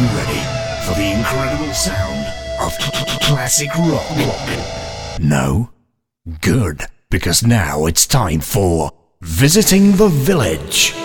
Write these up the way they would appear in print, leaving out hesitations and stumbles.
you ready for the incredible sound of classic rock? No? Good, because now it's time for Visiting the Village.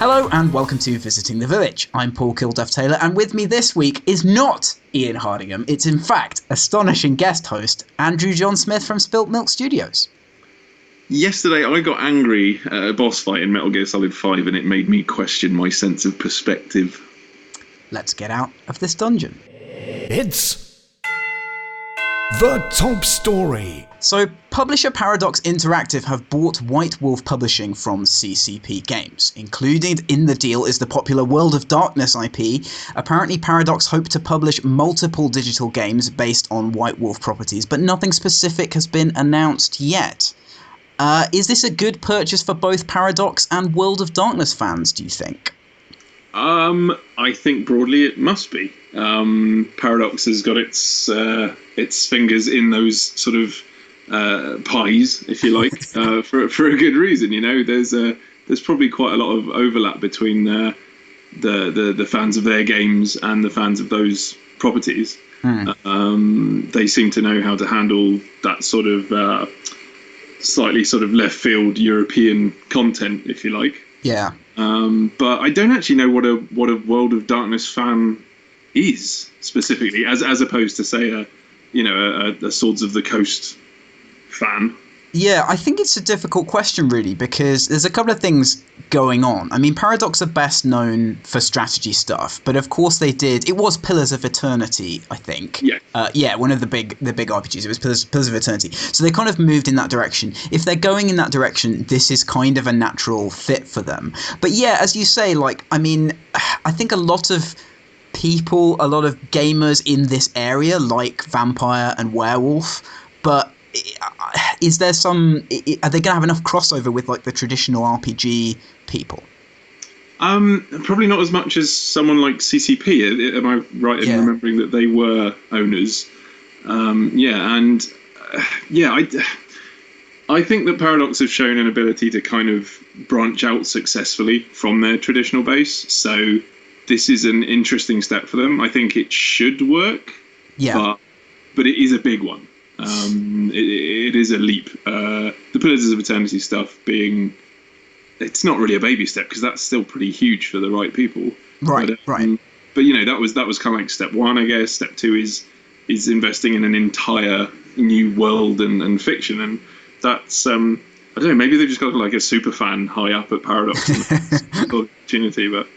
Hello and welcome to Visiting the Village. I'm Paul Kilduff-Taylor, and with me this week is not Ian Hardingham. It's in fact astonishing guest host Andrew John Smith from Spilt Milk Studios. Yesterday I got angry at a boss fight in Metal Gear Solid 5 and it made me question my sense of perspective. Let's get out of this dungeon. It's the top story. So, publisher Paradox Interactive have bought White Wolf Publishing from CCP Games. Included in the deal is the popular World of Darkness IP. Apparently, Paradox hope to publish multiple digital games based on White Wolf properties, but nothing specific has been announced yet. Is this a good purchase for both Paradox and World of Darkness fans, do you think? I think broadly it must be. Paradox has got its fingers in those sort of pies, if you like, for a good reason. You know, there's probably quite a lot of overlap between the fans of their games and the fans of those properties. They seem to know how to handle that sort of slightly sort of left field European content, if you like. Yeah. But I don't actually know what a World of Darkness fan is specifically, as opposed to say a Swords of the Coast fan. Yeah, I think it's a difficult question, really, because there's a couple of things going on. I mean, Paradox are best known for strategy stuff, but of course it was Pillars of Eternity, I think. Yeah. One of the big RPGs. It was Pillars of Eternity. So they kind of moved in that direction. If they're going in that direction, this is kind of a natural fit for them. But yeah, as you say, I think a lot of people, a lot of gamers in this area like Vampire and Werewolf, but is there are they going to have enough crossover with like the traditional RPG people? Probably not as much as someone like CCP. Am I right in remembering that they were owners? I think that Paradox have shown an ability to kind of branch out successfully from their traditional base. So this is an interesting step for them. I think it should work. Yeah. But it is a big one. It is a leap. The Pillars of Eternity stuff it's not really a baby step because that's still pretty huge for the right people. Right. But you know, that was kind of like step one, I guess. Step two is investing in an entire new world and fiction, and that's I don't know. Maybe they've just got like a super fan high up at Paradox and opportunity, but.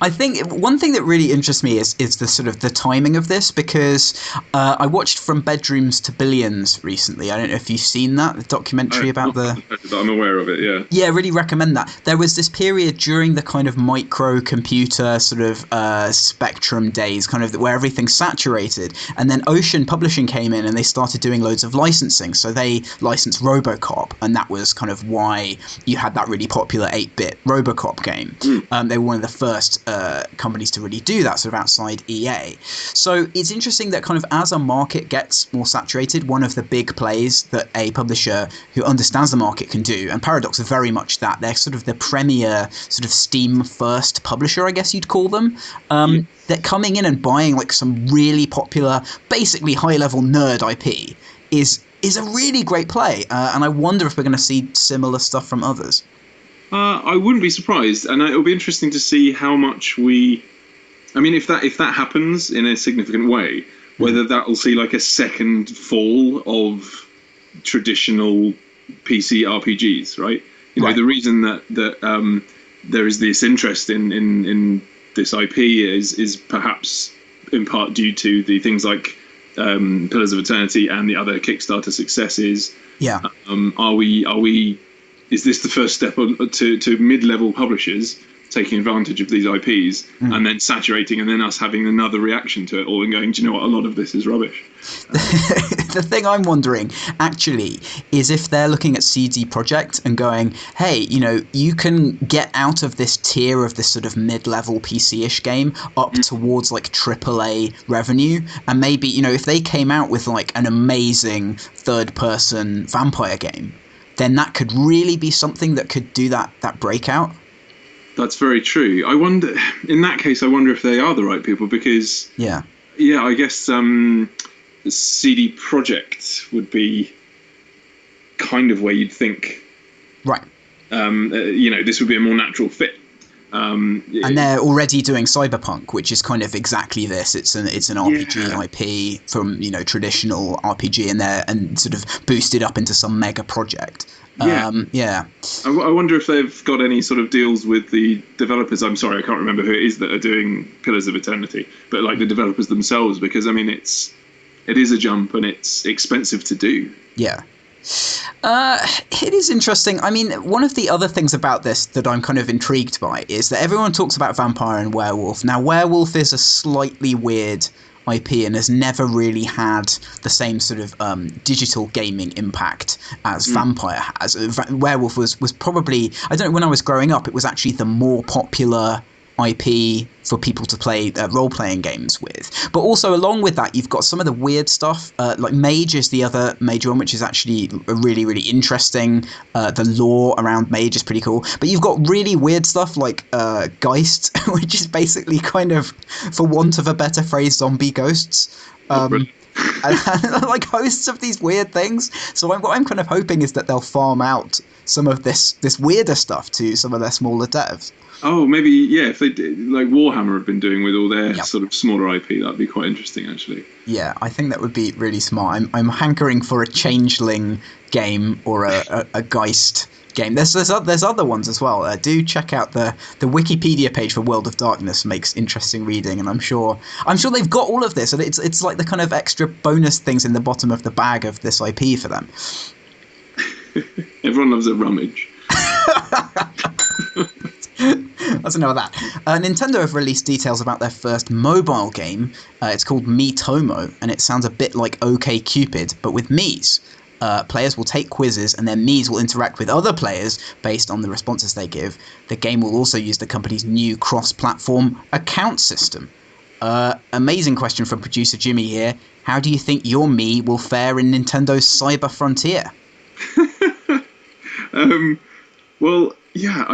I think one thing that really interests me is the sort of the timing of this, because I watched From Bedrooms to Billions recently. I don't know if you've seen that, the documentary about the... I'm aware of it, yeah. Yeah, I really recommend that. There was this period during the kind of microcomputer sort of Spectrum days, kind of where everything saturated, and then Ocean Publishing came in and they started doing loads of licensing. So they licensed RoboCop, and that was kind of why you had that really popular 8-bit RoboCop game. They were one of the first companies to really do that, sort of outside EA. So it's interesting that kind of as a market gets more saturated, one of the big plays that a publisher who understands the market can do, and Paradox are very much that, they're sort of the premier sort of Steam first publisher, I guess you'd call them. They're coming in and buying like some really popular, basically high level nerd IP is a really great play, and I wonder if we're going to see similar stuff from others. I wouldn't be surprised, and it'll be interesting to see how much if that happens in a significant way, whether that will see like a second fall of traditional PC RPGs, right? You know, the reason that there is this interest in this IP is perhaps in part due to the things like Pillars of Eternity and the other Kickstarter successes. Is this the first step to mid-level publishers taking advantage of these IPs and then saturating, and then us having another reaction to it all and going, do you know what, a lot of this is rubbish. The thing I'm wondering, actually, is if they're looking at CD Projekt and going, hey, you know, you can get out of this tier of this sort of mid-level PC-ish game up towards like AAA revenue, and maybe, you know, if they came out with like an amazing third-person vampire game, then that could really be something that could do that breakout. That's very true. I wonder, in that case, I wonder if they are the right people, because yeah, I guess CD Projekt would be kind of where you'd think, right? You know, this would be a more natural fit. And they're already doing Cyberpunk, which is kind of exactly this. It's an RPG IP from, you know, traditional RPG, and sort of boosted up into some mega project. I wonder if they've got any sort of deals with the developers. I'm sorry, I can't remember who it is that are doing Pillars of Eternity, but like the developers themselves, because I mean it is a jump and it's expensive to do. Yeah. It is interesting. I mean, one of the other things about this that I'm kind of intrigued by is that everyone talks about Vampire and Werewolf. Now, Werewolf is a slightly weird IP and has never really had the same sort of digital gaming impact as Vampire has. Werewolf was probably, I don't know, when I was growing up, it was actually the more popular IP for people to play role-playing games with. But also along with that, you've got some of the weird stuff, like Mage is the other major one, which is actually really, really interesting. The lore around Mage is pretty cool. But you've got really weird stuff like Geist, which is basically kind of, for want of a better phrase, zombie ghosts. Like hosts of these weird things. So what I'm kind of hoping is that they'll farm out some of this weirder stuff to some of their smaller devs. Oh, maybe, yeah, if they did, like Warhammer have been doing with all their sort of smaller IP, that'd be quite interesting, actually. Yeah, I think that would be really smart. I'm hankering for a Changeling game or a Geist game. There's other ones as well. Do check out the Wikipedia page for World of Darkness. Makes interesting reading, and I'm sure they've got all of this, and it's like the kind of extra bonus things in the bottom of the bag of this IP for them. Everyone loves a rummage. That's enough of that. Nintendo have released details about their first mobile game. It's called Miitomo, and it sounds a bit like OkCupid, but with Miis. Players will take quizzes, and their Miis will interact with other players based on the responses they give. The game will also use the company's new cross-platform account system. Amazing question from producer Jimmy here. How do you think your Mii will fare in Nintendo's cyber frontier? Well, yeah,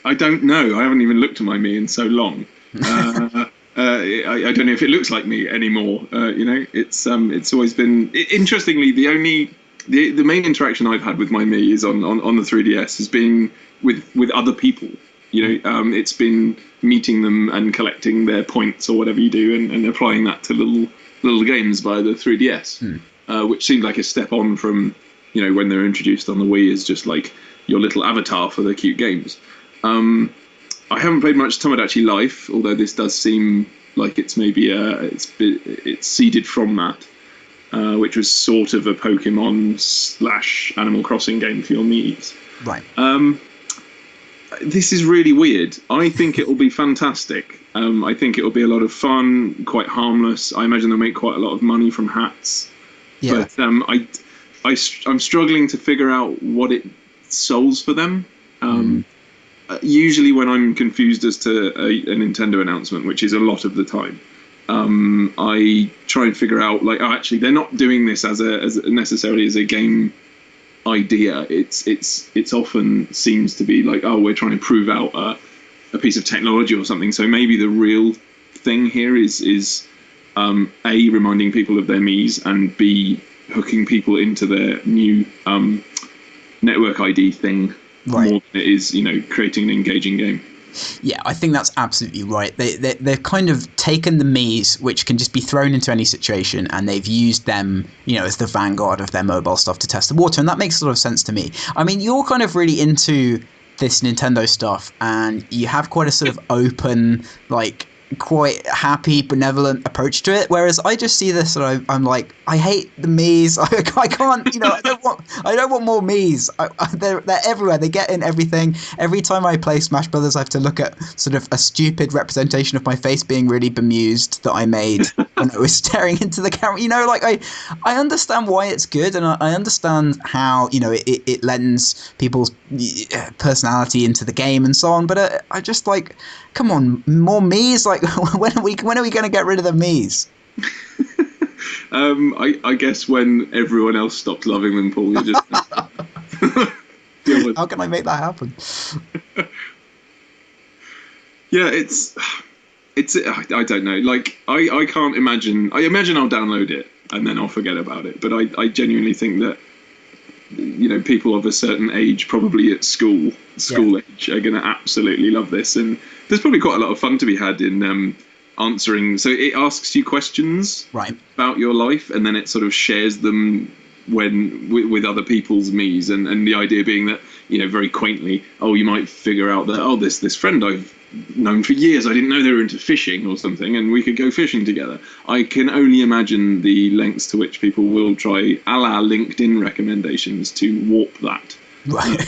I don't know. I haven't even looked at my Mii in so long. I don't know if it looks like me anymore. You know, it's always been interestingly the main interaction I've had with my Mii is on the 3DS has been with other people. You know, it's been meeting them and collecting their points or whatever you do, and applying that to little games via the 3DS, which seemed like a step on from, you know, when they were introduced on the Wii as just like your little avatar for the cute games. I haven't played much Tomodachi Life, although this does seem like it's maybe it's seeded from that, which was sort of a Pokemon / Animal Crossing game for your Mii's. Right. This is really weird. I think it will be fantastic. I think it will be a lot of fun, quite harmless. I imagine they'll make quite a lot of money from hats. Yeah. But I'm struggling to figure out what it solves for them. Usually when I'm confused as to a Nintendo announcement, which is a lot of the time, I try and figure out, like, oh, actually they're not doing this as necessarily as a game idea. It's often seems to be like, oh, we're trying to prove out a piece of technology or something. So maybe the real thing here is A, reminding people of their Mii's, and B, hooking people into their new network ID thing. Right. More than it is, you know, creating an engaging game. Yeah, I think that's absolutely right. They've kind of taken the Mii's, which can just be thrown into any situation, and they've used them, you know, as the vanguard of their mobile stuff to test the water, and that makes a lot of sense to me. I mean, you're kind of really into this Nintendo stuff, and you have quite a sort of open, like, quite happy, benevolent approach to it. Whereas I just see this and I'm like, I hate the Mii's. I can't, I don't want more Mii's. They're everywhere. They get in everything. Every time I play Smash Brothers, I have to look at sort of a stupid representation of my face being really bemused that I made when I was staring into the camera. I understand why it's good, and I understand how, it lends people's personality into the game and so on. But I just like, come on, more Mii's. Like, when are we going to get rid of the Mii's? I guess when everyone else stops loving them, Paul, you just deal with. How can I make that happen? Yeah, it's I don't know. Like, I can't imagine. I imagine I'll download it and then I'll forget about it. But I genuinely think that, people of a certain age, probably at school age, are going to absolutely love this. And there's probably quite a lot of fun to be had in answering. So it asks you questions about your life, and then it sort of shares them with other people's Mii's. And the idea being that, very quaintly, you might figure out that, this friend I've known for years, I didn't know they were into fishing or something, and we could go fishing together. I can only imagine the lengths to which people will try, a la LinkedIn recommendations, to warp that. Right.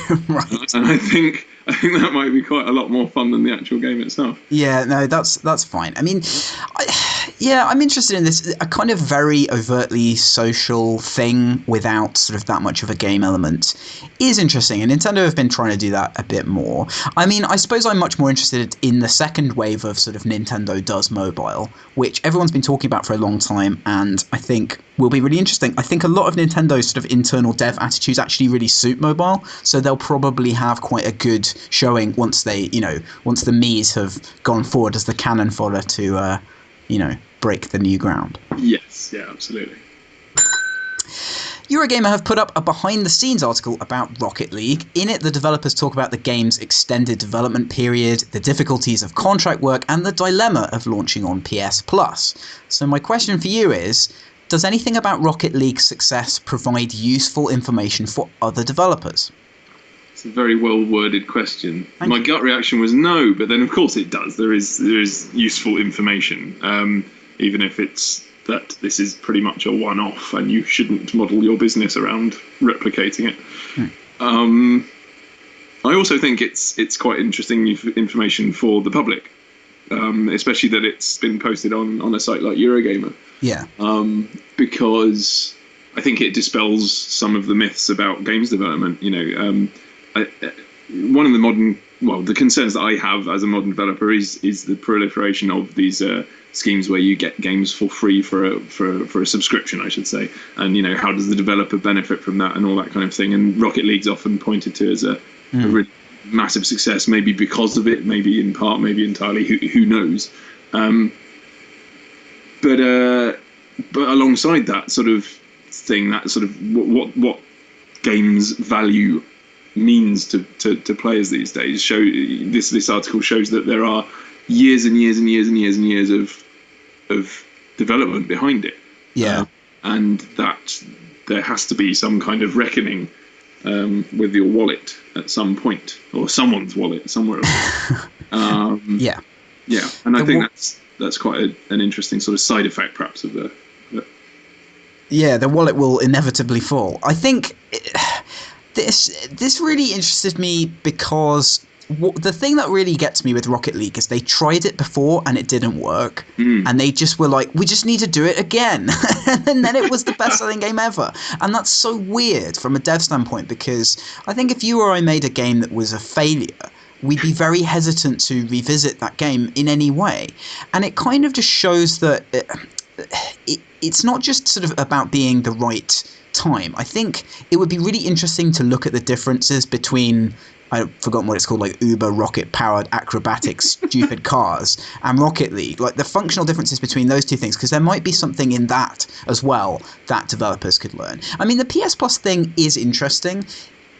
And I think that might be quite a lot more fun than the actual game itself. Yeah, no, that's fine. I mean, I'm interested in this, a kind of very overtly social thing without sort of that much of a game element is interesting, and Nintendo have been trying to do that a bit more. I mean, I suppose I'm much more interested in the second wave of sort of Nintendo Does Mobile, which everyone's been talking about for a long time, and I think will be really interesting. I think a lot of Nintendo's sort of internal dev attitudes actually really suit mobile, so they'll probably have quite a good showing once the Mii's have gone forward as the cannon fodder to, break the new ground. Yes, yeah, absolutely. Eurogamer have put up a behind-the-scenes article about Rocket League. In it, the developers talk about the game's extended development period, the difficulties of contract work, and the dilemma of launching on PS Plus. So my question for you is, does anything about Rocket League's success provide useful information for other developers? It's a very well-worded question. My gut reaction was no, but then of course it does. There is useful information, even if it's that this is pretty much a one-off and you shouldn't model your business around replicating it. I also think it's quite interesting information for the public, especially that it's been posted on a site like Eurogamer. Yeah. Because I think it dispels some of the myths about games development. One of the concerns that I have as a modern developer is the proliferation of these schemes where you get games for free for a subscription, I should say, and how does the developer benefit from that and all that kind of thing. And Rocket League's often pointed to as a really massive success, maybe because of it, maybe in part, maybe entirely, who knows. But alongside that sort of thing, that sort of what games value means to players these days, this article shows that there are years and years and years and years and years of development behind it. Yeah. And that there has to be some kind of reckoning with your wallet at some point, or someone's wallet somewhere else. Yeah. And I think that's quite an interesting sort of side effect, perhaps, of the. Yeah, the wallet will inevitably fall. I think this really interested me because the thing that really gets me with Rocket League is they tried it before and it didn't work, and they just were like, we just need to do it again. And then it was the best-selling game ever. And that's so weird from a dev standpoint, because I think if you or I made a game that was a failure, we'd be very hesitant to revisit that game in any way. And it kind of just shows that it's not just sort of about being the right time. I think it would be really interesting to look at the differences between, I've forgotten what it's called, like Uber rocket powered acrobatic stupid cars and Rocket League, like the functional differences between those two things, because there might be something in that as well that developers could learn. I mean, the PS Plus thing is interesting.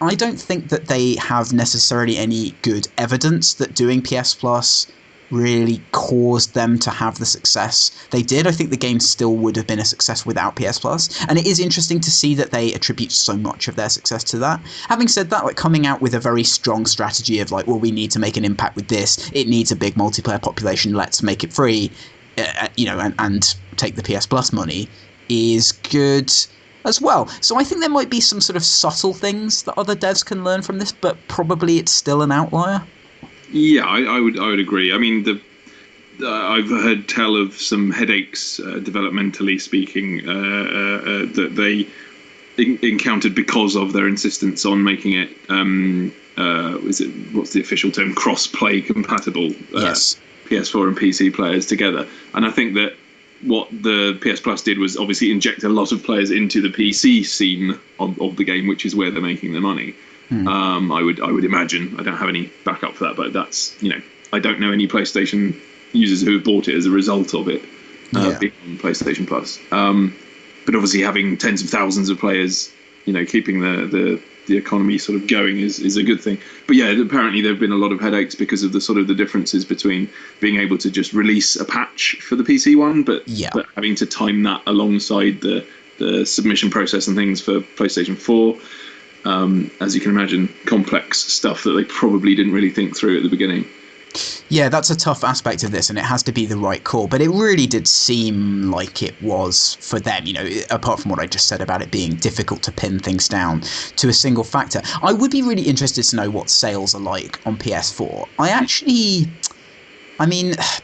I don't think that they have necessarily any good evidence that doing PS Plus really caused them to have the success they did. I think the game still would have been a success without PS Plus, and it is interesting to see that they attribute so much of their success to that. Having said that, like coming out with a very strong strategy of like, well, we need to make an impact with this, it needs a big multiplayer population, let's make it free, and take the PS Plus money, is good as well. So I think there might be some sort of subtle things that other devs can learn from this, but probably it's still an outlier. Yeah, I would agree. I mean, I've heard tell of some headaches, developmentally speaking, that they encountered because of their insistence on making it what's the official term, cross-play compatible. Yes. PS4 and PC players together. And I think that what the PS Plus did was obviously inject a lot of players into the PC scene of the game, which is where they're making their money. I would imagine. I don't have any backup for that, but that's, I don't know any PlayStation users who have bought it as a result of it being on PlayStation Plus. But obviously having tens of thousands of players, keeping the economy sort of going is a good thing. But yeah, apparently there have been a lot of headaches because of the differences between being able to just release a patch for the PC one, but having to time that alongside the submission process and things for PlayStation 4. As you can imagine, complex stuff that they probably didn't really think through at the beginning. Yeah, that's a tough aspect of this, and it has to be the right call. But it really did seem like it was for them, apart from what I just said about it being difficult to pin things down to a single factor. I would be really interested to know what sales are like on PS4.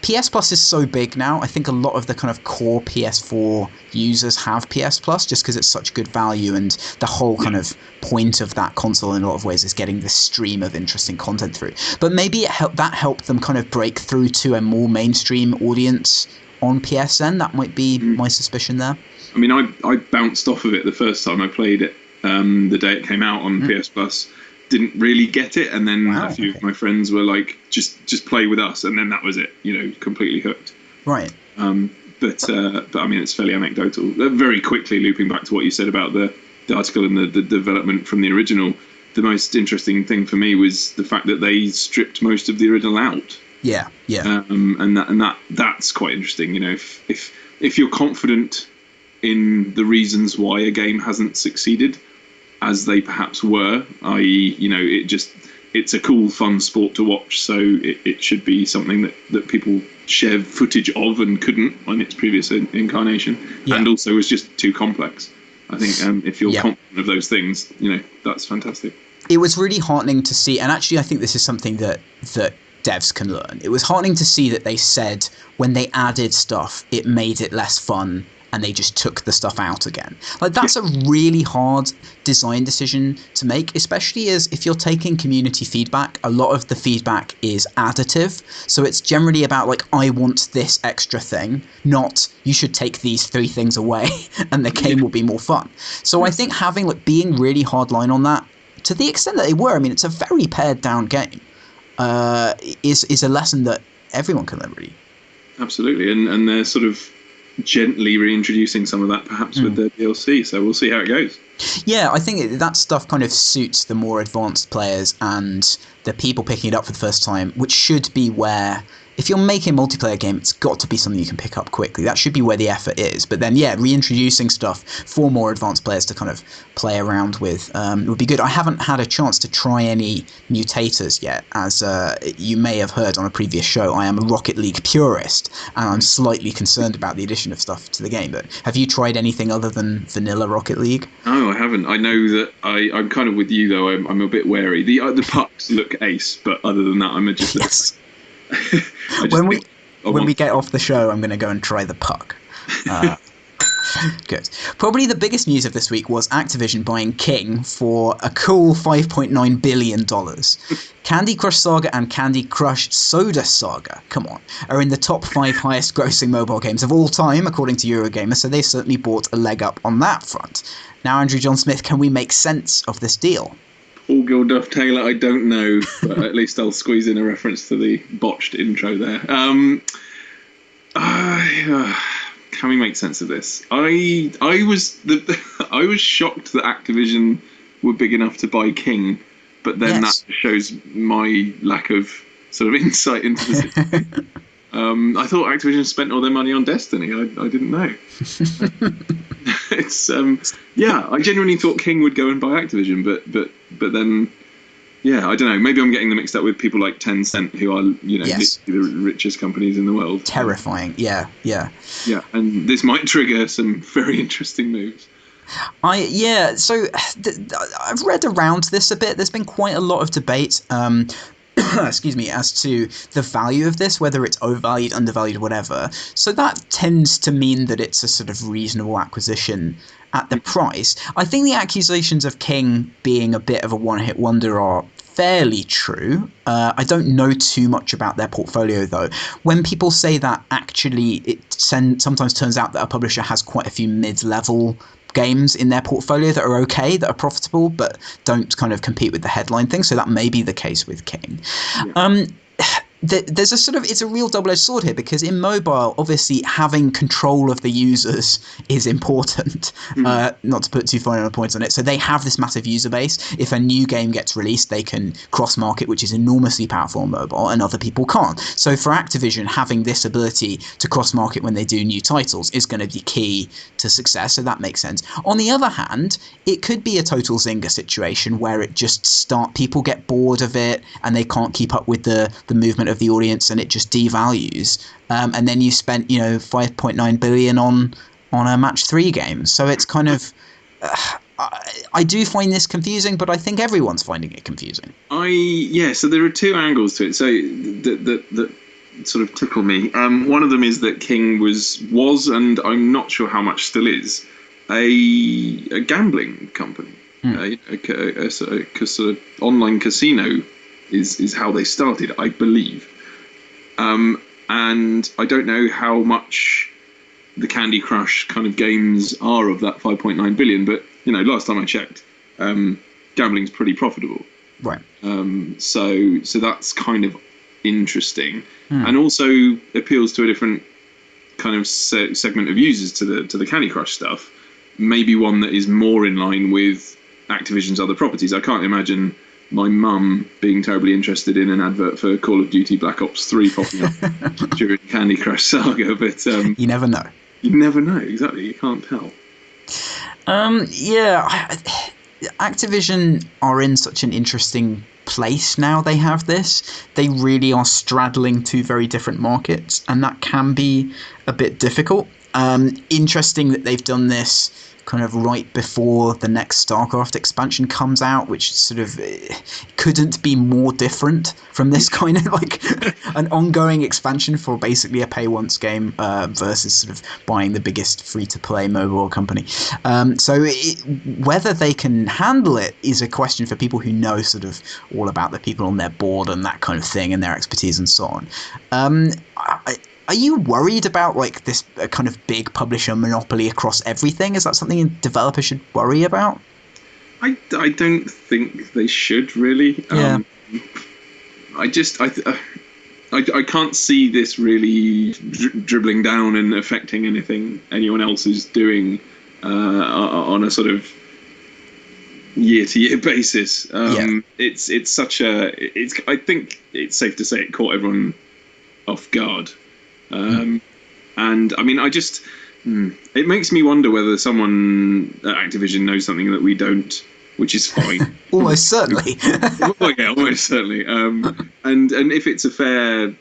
PS Plus is so big now. I think a lot of the kind of core PS4 users have PS Plus just because it's such good value, and the whole kind of point of that console in a lot of ways is getting this stream of interesting content through. But maybe that helped them kind of break through to a more mainstream audience on PSN. That might be my suspicion there. I mean, I bounced off of it the first time I played it, the day it came out on PS Plus. Didn't really get it, and then a few of my friends were like, just play with us, and then that was it, completely hooked. Right. But I mean, it's fairly anecdotal. Very quickly looping back to what you said about the article and the development from the original, the most interesting thing for me was the fact that they stripped most of the original out. Yeah. And that's quite interesting. If you're confident in the reasons why a game hasn't succeeded, as they perhaps were, i.e., it's a cool, fun sport to watch, so it should be something that people share footage of and couldn't on its previous incarnation, and also was just too complex. I think if you're confident of those things, that's fantastic. It was really heartening to see, and actually I think this is something that devs can learn. It was heartening to see that they said when they added stuff, it made it less fun, and they just took the stuff out again. Like, that's a really hard design decision to make, especially as if you're taking community feedback, a lot of the feedback is additive. So it's generally about, like, I want this extra thing, not you should take these 3 things away and the game will be more fun. So I think being really hardline on that, to the extent that they were, I mean, it's a very pared down game, is a lesson that everyone can learn, really. Absolutely. And they're sort of gently reintroducing some of that perhaps with the DLC, so we'll see how it goes. Yeah, I think that stuff kind of suits the more advanced players and the people picking it up for the first time, which should be where, if you're making a multiplayer game, it's got to be something you can pick up quickly. That should be where the effort is. But then, reintroducing stuff for more advanced players to kind of play around with would be good. I haven't had a chance to try any mutators yet. As you may have heard on a previous show, I am a Rocket League purist, and I'm slightly concerned about the addition of stuff to the game. But have you tried anything other than vanilla Rocket League? No, I haven't. I know that I'm kind of with you, though. I'm a bit wary. The pucks look ace, but other than that, I'm just... Yes. When we get off the show, I'm going to go and try the puck. Good. Probably the biggest news of this week was Activision buying King for a cool $5.9 billion. Candy Crush Saga and Candy Crush Soda Saga, come on, are in the top 5 highest grossing mobile games of all time, according to Eurogamer, so they certainly bought a leg up on that front. Now, Andrew John Smith, can we make sense of this deal? Paul Gilduff Taylor, I don't know, but at least I'll squeeze in a reference to the botched intro there. Can we make sense of this? I was shocked that Activision were big enough to buy King, but then that shows my lack of sort of insight into the situation. I thought Activision spent all their money on Destiny. I didn't know. It's I genuinely thought King would go and buy Activision, but then I don't know. Maybe I'm getting them mixed up with people like Tencent, who are Yes. literally the richest companies in the world. Terrifying. Yeah. And this might trigger some very interesting moves. So I've read around this a bit. There's been quite a lot of debate. Excuse me, as to the value of this, whether it's overvalued, undervalued, whatever. So that tends to mean that it's a sort of reasonable acquisition at the price. I think the accusations of King being a bit of a one-hit wonder are fairly true. I don't know too much about their portfolio, though. When people say that, actually, it sometimes turns out that a publisher has quite a few mid-level games in their portfolio that are okay, that are profitable, but don't kind of compete with the headline thing. So that may be the case with King. Yeah. There's it's a real double-edged sword here, because in mobile, obviously having control of the users is important. Not to put too fine a point on it. So they have this massive user base. If a new game gets released, they can cross-market, which is enormously powerful on mobile, and other people can't. So for Activision, having this ability to cross-market when they do new titles is going to be key to success. So that makes sense. On the other hand, it could be a total Zynga situation where it just people get bored of it and they can't keep up with the movement of the audience, and it just devalues. And then you spent 5.9 billion on a match 3 game. So it's kind of I do find this confusing, but I think everyone's finding it confusing. So there are two angles to it. So that sort of tickle me. One of them is that King was and I'm not sure how much still is, a gambling company. A sort of online casino is how they started, I believe. And I don't know how much the Candy Crush kind of games are of that 5.9 billion, but last time I checked, gambling's pretty profitable. Right. So that's kind of interesting, and also appeals to a different kind of segment of users to the Candy Crush stuff. Maybe one that is more in line with Activision's other properties. I can't imagine my mum being terribly interested in an advert for Call of Duty Black Ops 3 popping up during Candy Crush Saga, but you never know. You never know, exactly. You can't tell. Activision are in such an interesting place now. They have this. They really are straddling two very different markets, and that can be a bit difficult. Interesting that they've done this kind of right before the next StarCraft expansion comes out, which sort of couldn't be more different from this kind of like an ongoing expansion for basically a pay once game versus sort of buying the biggest free-to-play mobile company. So whether they can handle it is a question for people who know sort of all about the people on their board and that kind of thing and their expertise and so on. Are you worried about like this kind of big publisher monopoly across everything? Is that something a developer should worry about? I don't think they should really. Yeah. I can't see this really dribbling down and affecting anyone else is doing on a sort of year-to-year basis. It's such a. I think it's safe to say it caught everyone off guard. And I mean, it makes me wonder whether someone at Activision knows something that we don't, which is fine. Almost certainly. Well, yeah, almost certainly. And if it's a fair,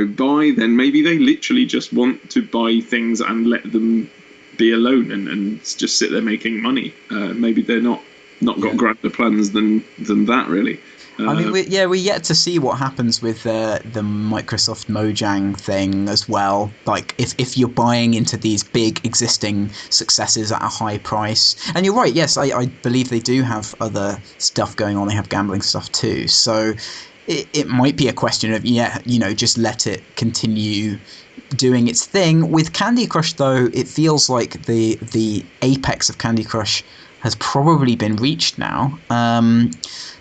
buy, then maybe they literally just want to buy things and let them be alone and just sit there making money. Maybe they're not got grander plans than that, really. I mean, we're yet to see what happens with the Microsoft Mojang thing as well. Like, if you're buying into these big existing successes at a high price. And you're right, yes, I believe they do have other stuff going on. They have gambling stuff too. So it might be a question of, just let it continue doing its thing. With Candy Crush, though, it feels like the apex of Candy Crush has probably been reached now.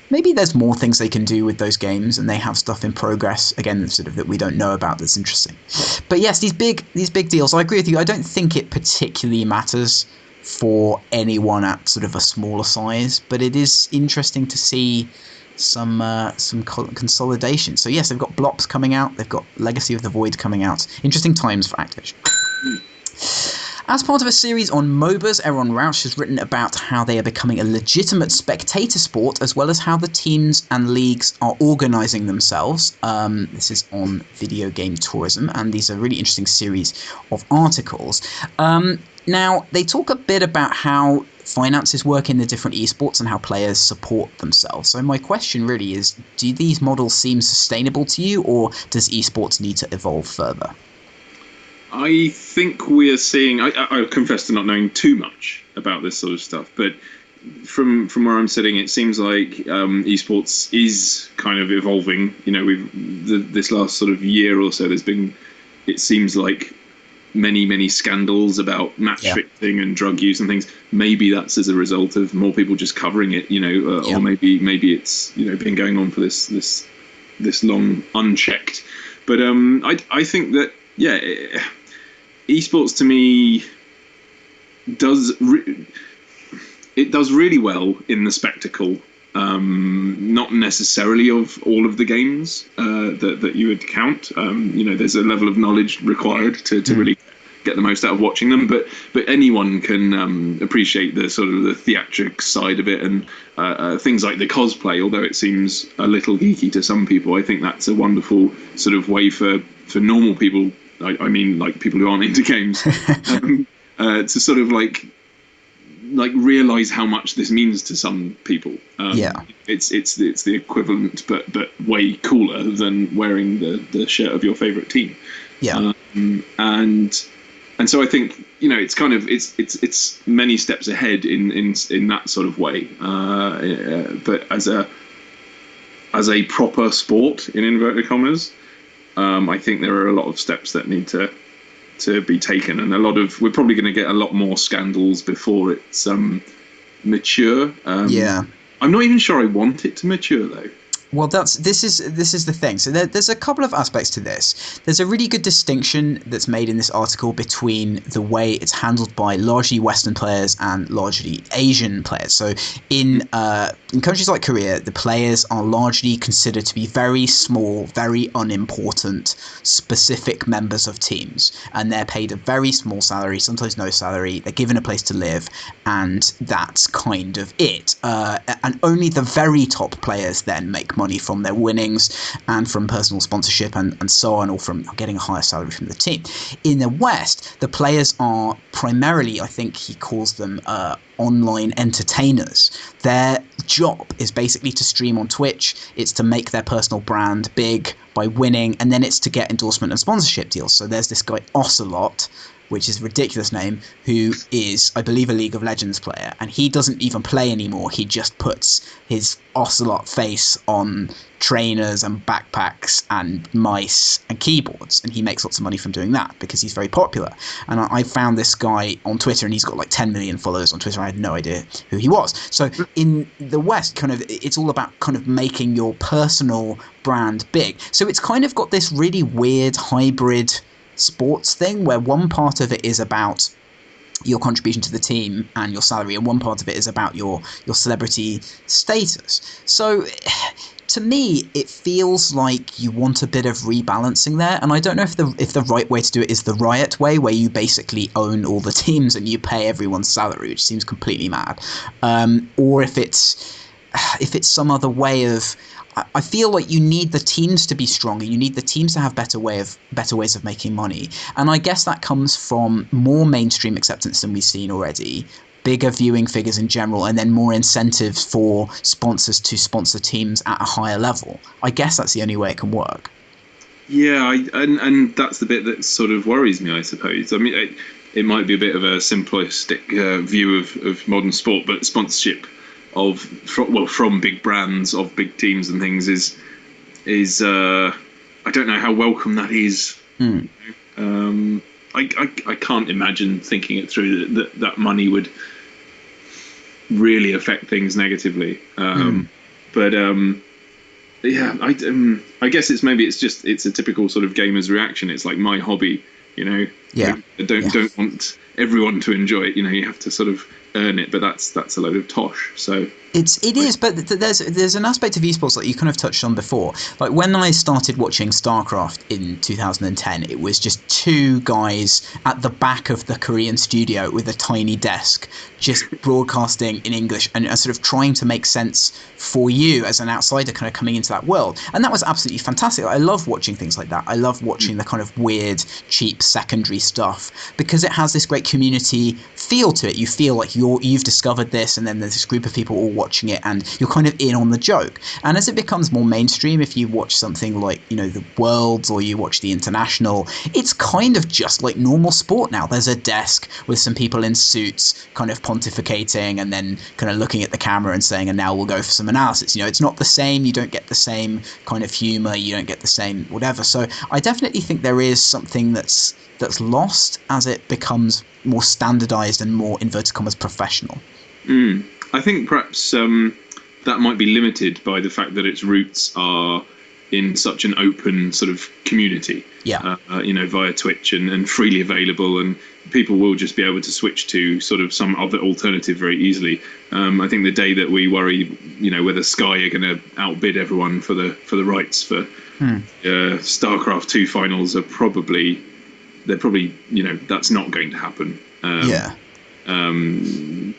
Maybe there's more things they can do with those games, and they have stuff in progress again, sort of that we don't know about. That's interesting. But yes, these big deals. I agree with you. I don't think it particularly matters for anyone at sort of a smaller size, but it is interesting to see consolidation. So yes, they've got Blops coming out. They've got Legacy of the Void coming out. Interesting times for Activision. As part of a series on MOBAs, Aaron Rausch has written about how they are becoming a legitimate spectator sport, as well as how the teams and leagues are organising themselves. This is on Video Game Tourism, and these are a really interesting series of articles. Now, they talk a bit about how finances work in the different esports and how players support themselves. So my question really is, do these models seem sustainable to you, or does esports need to evolve further? I think we're seeing. I confess to not knowing too much about this sort of stuff, but from where I'm sitting, it seems like esports is kind of evolving. You know, this last sort of year or so, there's been, it seems like, many scandals about match fixing and drug use and things. Maybe that's as a result of more people just covering it. You know, or maybe it's, you know, been going on for this long unchecked. But I think that esports to me does really well in the spectacle, not necessarily of all of the games that you would count. You know, there's a level of knowledge required to really get the most out of watching them, but anyone can appreciate the sort of the theatric side of it, and things like the cosplay. Although it seems a little geeky to some people, I think that's a wonderful sort of way for normal people. I mean, like people who aren't into games, to sort of like realize how much this means to some people. It's the equivalent, but way cooler than wearing the shirt of your favorite team. And so I think, you know, it's kind of it's many steps ahead in that sort of way. But as a proper sport, in inverted commas, I think there are a lot of steps that need to be taken, and we're probably going to get a lot more scandals before it's mature. I'm not even sure I want it to mature though. Well, this is the thing. So there's a couple of aspects to this. There's a really good distinction that's made in this article between the way it's handled by largely Western players and largely Asian players. So in countries like Korea, the players are largely considered to be very small, very unimportant, specific members of teams, and they're paid a very small salary, sometimes no salary. They're given a place to live, and that's kind of it. And only the very top players then make money from their winnings and from personal sponsorship and so on, or from getting a higher salary from the team. In the West, the players are primarily, I think he calls them online entertainers. Their job is basically to stream on Twitch. It's to make their personal brand big by winning, and then it's to get endorsement and sponsorship deals. So there's this guy Ocelot, which is a ridiculous name, who is, I believe, a League of Legends player, and he doesn't even play anymore. He just puts his Ocelot face on trainers and backpacks and mice and keyboards, and he makes lots of money from doing that because he's very popular. And I found this guy on Twitter, and he's got like 10 million followers on Twitter. I had no idea who he was. So in the West, kind of, it's all about kind of making your personal brand big. So it's kind of got this really weird hybrid sports thing where one part of it is about your contribution to the team and your salary, and one part of it is about your celebrity status. So to me, it feels like you want a bit of rebalancing there, and I don't know if the right way to do it is the Riot way, where you basically own all the teams and you pay everyone's salary, which seems completely mad, or if it's some other way of. I feel like you need the teams to be stronger. You need the teams to have better ways of making money. And I guess that comes from more mainstream acceptance than we've seen already, bigger viewing figures in general, and then more incentives for sponsors to sponsor teams at a higher level. I guess that's the only way it can work. Yeah, and that's the bit that sort of worries me, I suppose. I mean, it might be a bit of a simplistic view of modern sport, but sponsorship from big brands of big teams and things is I don't know how welcome that is. I can't imagine thinking it through that money would really affect things negatively. But yeah, I guess it's a typical sort of gamer's reaction. It's like my hobby, you know. Yeah. I don't want everyone to enjoy it. You have to sort of earn it, but that's a load of tosh. So it is, but there's an aspect of esports that you kind of touched on before. Like when I started watching StarCraft in 2010, it was just two guys at the back of the Korean studio with a tiny desk, just broadcasting in English and sort of trying to make sense for you as an outsider kind of coming into that world. And that was absolutely fantastic. I love watching things like that. I love watching the kind of weird, cheap secondary stuff because it has this great community feel to it. You feel like you've discovered this, and then there's this group of people all watching it, and you're kind of in on the joke. And as it becomes more mainstream, if you watch something like, the Worlds or you watch the International, it's kind of just like normal sport now. There's a desk with some people in suits kind of pontificating and then kind of looking at the camera and saying, and now we'll go for some analysis. It's not the same. You don't get the same kind of humor. You don't get the same whatever. So I definitely think there is something that's lost as it becomes more standardized and more, inverted commas, professional. I think perhaps that might be limited by the fact that its roots are in such an open sort of community, via Twitch and freely available, and people will just be able to switch to sort of some other alternative very easily. I think the day that we worry, whether Sky are going to outbid everyone for the rights for StarCraft 2 finals they're probably, that's not going to happen.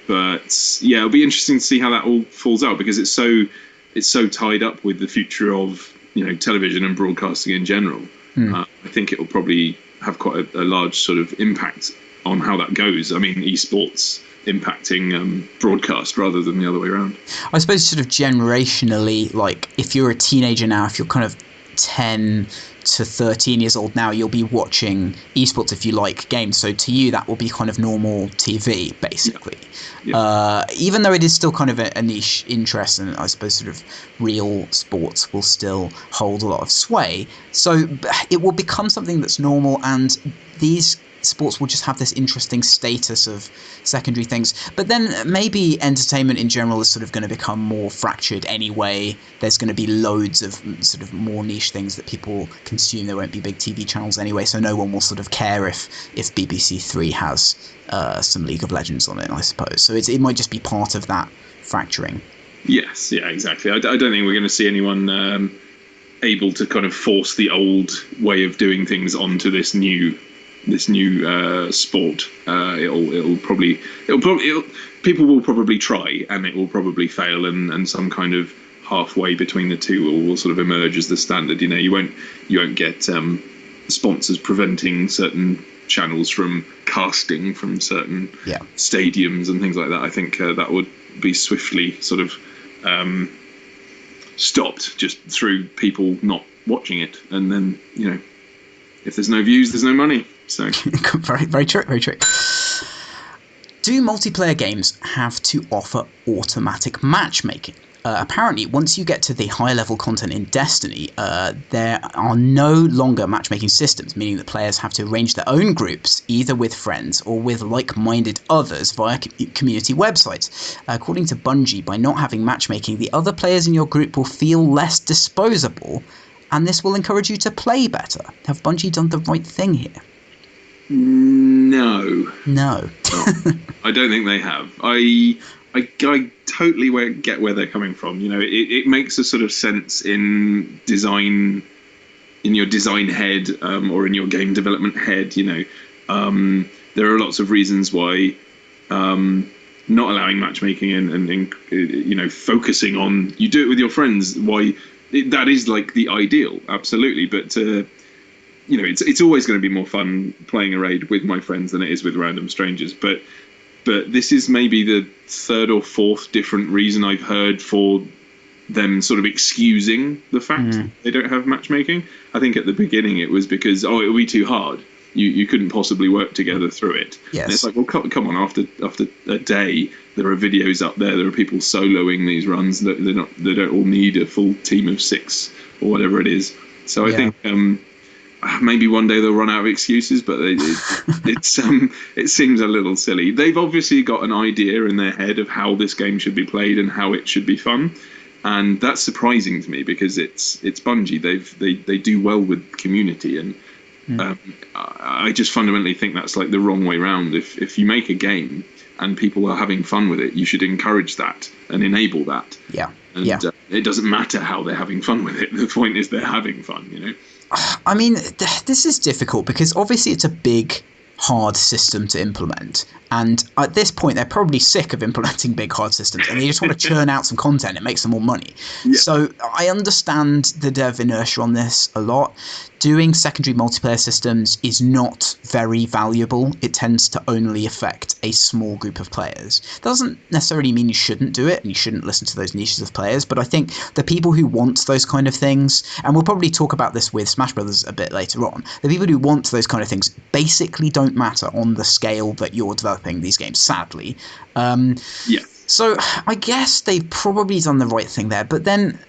But it'll be interesting to see how that all falls out, because it's so tied up with the future of television and broadcasting in general. I think it will probably have quite a large sort of impact on how that goes. I mean, esports impacting broadcast rather than the other way around. I suppose sort of generationally, like if you're a teenager now, if you're kind of 10 to 13 years old now, you'll be watching esports if you like games. So to you, that will be kind of normal TV, basically. Even though it is still kind of a niche interest, and I suppose sort of real sports will still hold a lot of sway. So it will become something that's normal, and these sports will just have this interesting status of secondary things. But then maybe entertainment in general is sort of going to become more fractured anyway. There's going to be loads of sort of more niche things that people consume. There won't be big TV channels anyway, so no one will sort of care if BBC Three has some League of Legends on it, I suppose. So it might just be part of that fracturing. Yes, yeah, exactly. I don't think we're going to see anyone able to kind of force the old way of doing things onto this new sport. People will probably try, and it will probably fail, and some kind of halfway between the two will sort of emerge as the standard. You won't get sponsors preventing certain channels from casting from certain stadiums and things like that. I think that would be swiftly sort of stopped just through people not watching it, and then if there's no views, there's no money. So very, very true, very true. Do multiplayer games have to offer automatic matchmaking? Apparently, once you get to the higher level content in Destiny, there are no longer matchmaking systems, meaning that players have to arrange their own groups, either with friends or with like-minded others via community websites. According to Bungie, by not having matchmaking, the other players in your group will feel less disposable, and this will encourage you to play better. Have Bungie done the right thing here? No. I don't think they have. I totally get where they're coming from. It makes a sort of sense in design, in your design head, or in your game development head. There are lots of reasons why not allowing matchmaking and focusing on, you do it with your friends. Why that is like the ideal, absolutely. But it's always going to be more fun playing a raid with my friends than it is with random strangers. But this is maybe the third or fourth different reason I've heard for them sort of excusing the fact they don't have matchmaking. I think at the beginning it was because, it would be too hard. You couldn't possibly work together through it. Yes. And it's like, well, come on, after a day, there are videos up there. There are people soloing these runs. They don't all need a full team of 6 or whatever it is. So I think maybe one day they'll run out of excuses, but it seems a little silly. They've obviously got an idea in their head of how this game should be played and how it should be fun, and that's surprising to me because it's Bungie. They do well with community, and I just fundamentally think that's like the wrong way round. If you make a game and people are having fun with it, you should encourage that and enable that. Yeah. And it doesn't matter how they're having fun with it. The point is they're having fun, you know? I mean, this is difficult because obviously it's a big, hard system to implement. And at this point, they're probably sick of implementing big, hard systems and they just want to churn out some content and make some more money. Yeah. So I understand the dev inertia on this a lot. Doing secondary multiplayer systems is not very valuable. It tends to only affect a small group of players. Doesn't necessarily mean you shouldn't do it and you shouldn't listen to those niches of players, but I think the people who want those kind of things, and we'll probably talk about this with Smash Brothers a bit later on, the people who want those kind of things basically don't matter on the scale that you're developing these games, sadly. So I guess they've probably done the right thing there, but then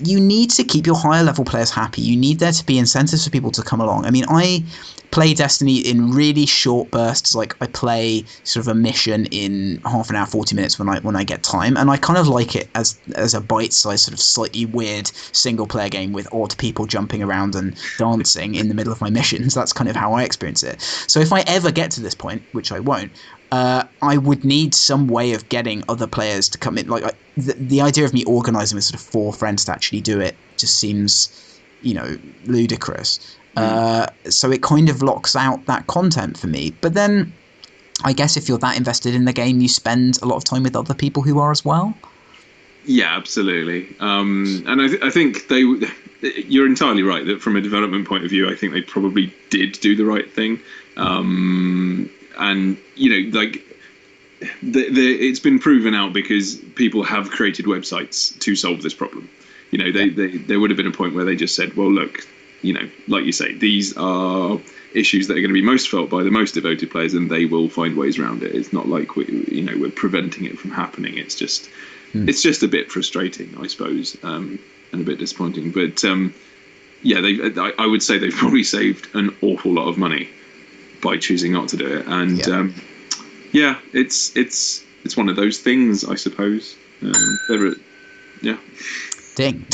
you need to keep your higher level players happy. You need there to be incentives for people to come along. I mean, I play Destiny in really short bursts. Like I play sort of a mission in half an hour, 40 minutes when I get time, and I kind of like it as a bite-sized sort of slightly weird single player game with odd people jumping around and dancing in the middle of my missions. That's kind of how I experience it. So if I ever get to this point, which I won't, I would need some way of getting other players to come in. Like the idea of me organising with sort of 4 friends to actually do it just seems, ludicrous. So it kind of locks out that content for me. But then I guess if you're that invested in the game, you spend a lot of time with other people who are as well. Yeah, absolutely. And I think you're entirely right that from a development point of view, I think they probably did do the right thing. And it's been proven out because people have created websites to solve this problem. There would have been a point where they just said, well, look, like you say, these are issues that are going to be most felt by the most devoted players, and they will find ways around it. It's not like we're preventing it from happening. It's just a bit frustrating, I suppose, and a bit disappointing. But I would say they've probably saved an awful lot of money by choosing not to do it, and it's one of those things, I suppose. Ding.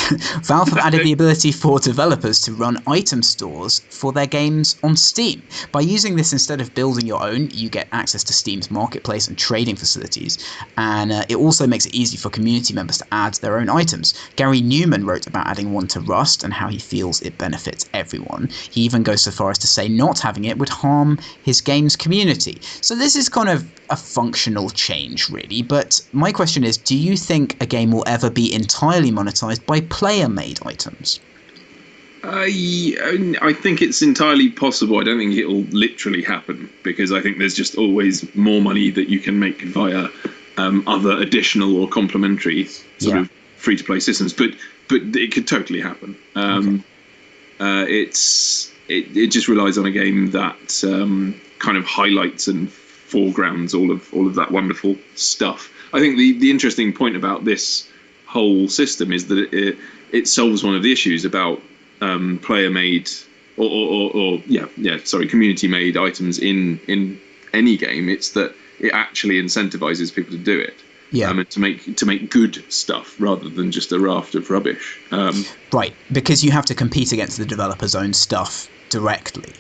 Valve have added the ability for developers to run item stores for their games on Steam. By using this instead of building your own, you get access to Steam's marketplace and trading facilities, and it also makes it easy for community members to add their own items. Gary Newman wrote about adding one to Rust and how he feels it benefits everyone. He even goes so far as to say not having it would harm his game's community. So this is kind of a functional change, really, but my question is, do you think a game will ever be entirely monetized by player-made items? I think it's entirely possible. I don't think it'll literally happen, because I think there's just always more money that you can make via other additional or complementary sort of free-to-play systems. But it could totally happen. It just relies on a game that kind of highlights and foregrounds all of that wonderful stuff. I think the interesting point about this whole system is that it solves one of the issues about player-made community-made items in any game. It's that it actually incentivizes people to do it. And to make good stuff rather than just a raft of rubbish. Right, because you have to compete against the developer's own stuff directly.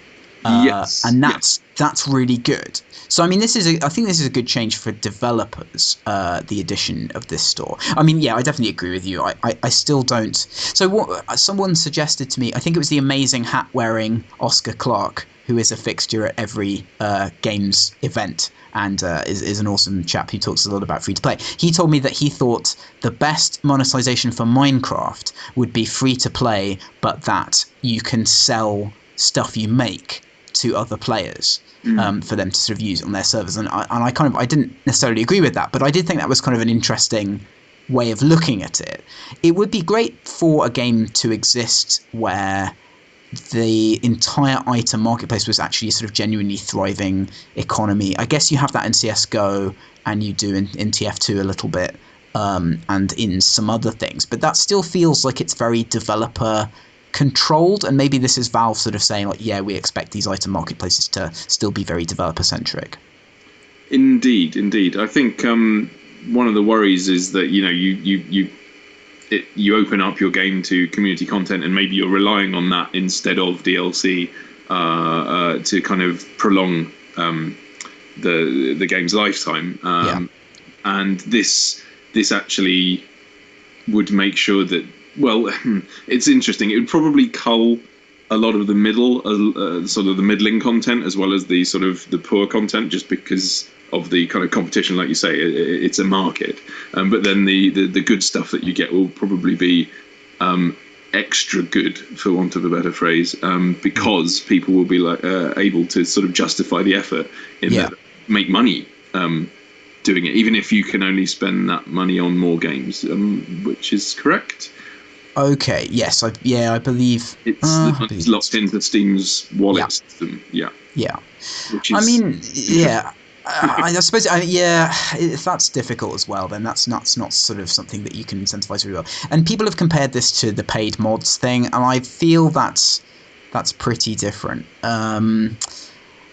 And that's really good. So I mean, I think this is a good change for developers. The addition of this store. I mean, I definitely agree with you. I still don't. So what someone suggested to me, I think it was the amazing hat wearing Oscar Clark, who is a fixture at every games event and is an awesome chap who talks a lot about free to play. He told me that he thought the best monetization for Minecraft would be free to play, but that you can sell stuff you make to other players for them to sort of use on their servers, and I didn't necessarily agree with that, but I did think that was kind of an interesting way of looking at it. It would be great for a game to exist where the entire item marketplace was actually a sort of genuinely thriving economy. I guess you have that in CSGO and you do in TF2 a little bit, and in some other things, but that still feels like it's very developer controlled, and maybe this is Valve sort of saying like, we expect these item marketplaces to still be very developer centric. Indeed. I think one of the worries is that you open up your game to community content, and maybe you're relying on that instead of DLC to kind of prolong the game's lifetime. And this actually would make sure that, well, it's interesting. It would probably cull a lot of the sort of the middling content, as well as the sort of the poor content, just because of the kind of competition. Like you say, it's a market. But then the good stuff that you get will probably be extra good, for want of a better phrase, because people will be like able to sort of justify the effort in that, make money doing it, even if you can only spend that money on more games, which is correct. Okay. Yes. I believe it's locked into Steam's wallet system. Yeah. Which is, I suppose, if that's difficult as well, then that's not sort of something that you can incentivize really well. And people have compared this to the paid mods thing, and I feel that's pretty different.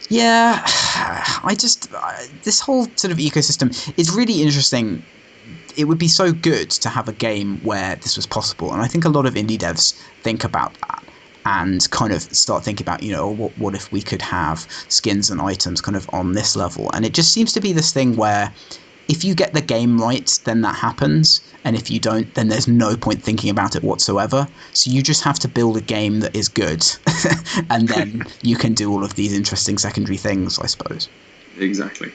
This whole sort of ecosystem is really interesting. It would be so good to have a game where this was possible, and I think a lot of indie devs think about that and kind of start thinking about, what if we could have skins and items kind of on this level. And it just seems to be this thing where if you get the game right, then that happens, and if you don't, then there's no point thinking about it whatsoever. So you just have to build a game that is good, and then you can do all of these interesting secondary things, I suppose. Exactly.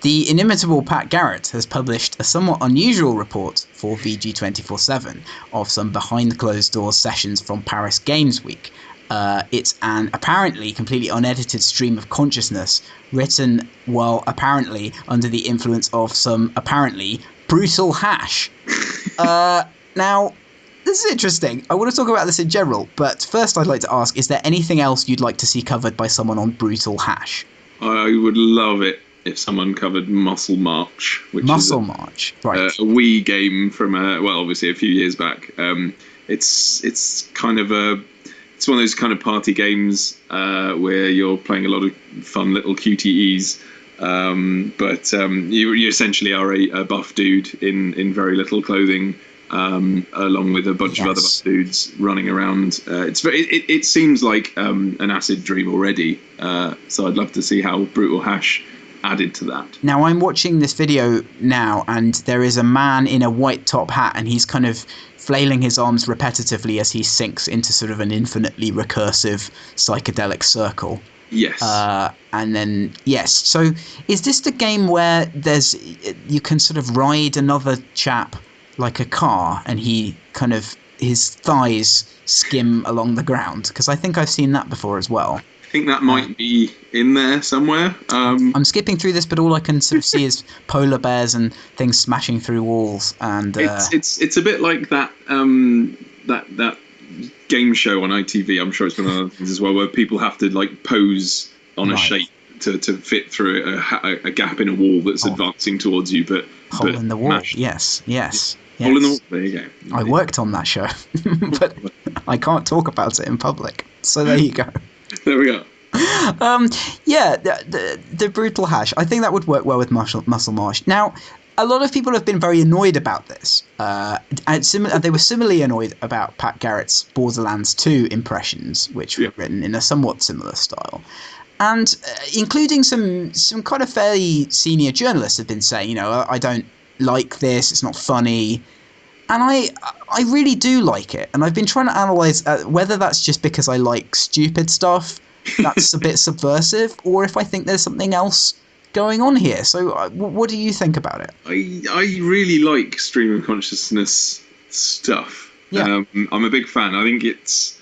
The inimitable Pat Garrett has published a somewhat unusual report for VG247 of some behind-closed-doors sessions from Paris Games Week. It's an apparently completely unedited stream of consciousness written, apparently under the influence of some apparently brutal hash. Now, this is interesting. I want to talk about this in general, but first I'd like to ask, is there anything else you'd like to see covered by someone on brutal hash? I would love it if someone covered Muscle March, which Muscle is March, right? A Wii game from obviously a few years back. It's kind of it's one of those kind of party games where you're playing a lot of fun little QTEs, but you essentially are a buff dude in very little clothing, along with a bunch of other buff dudes running around. It seems like an acid dream already. So I'd love to see how Brutal Hash added to that. Now I'm watching this video now, and there is a man in a white top hat, and he's kind of flailing his arms repetitively as he sinks into sort of an infinitely recursive psychedelic circle. Yes. And then, so is this the game where you can sort of ride another chap like a car, and he kind of, his thighs skim along the ground? Because I think I've seen that before as well. I think that might be in there somewhere. I'm skipping through this, but all I can sort of see is polar bears and things smashing through walls. And it's a bit like that that game show on ITV. I'm sure it's one of other things as well, where people have to like pose on a shape to fit through a gap in a wall that's advancing towards you. But hole in the wall. Yes. Hole in the wall. There you go. I worked on that show, but I can't talk about it in public. So there you go. There we go. The brutal hash. I think that would work well with Muscle March. Now, a lot of people have been very annoyed about this. And they were similarly annoyed about Pat Garrett's Borderlands 2 impressions, which were written in a somewhat similar style. And including some kind of fairly senior journalists have been saying, I don't like this, it's not funny. And I really do like it. And I've been trying to analyse whether that's just because I like stupid stuff that's a bit subversive, or if I think there's something else going on here. So what do you think about it? I really like stream of consciousness stuff. Yeah. I'm a big fan. I think it's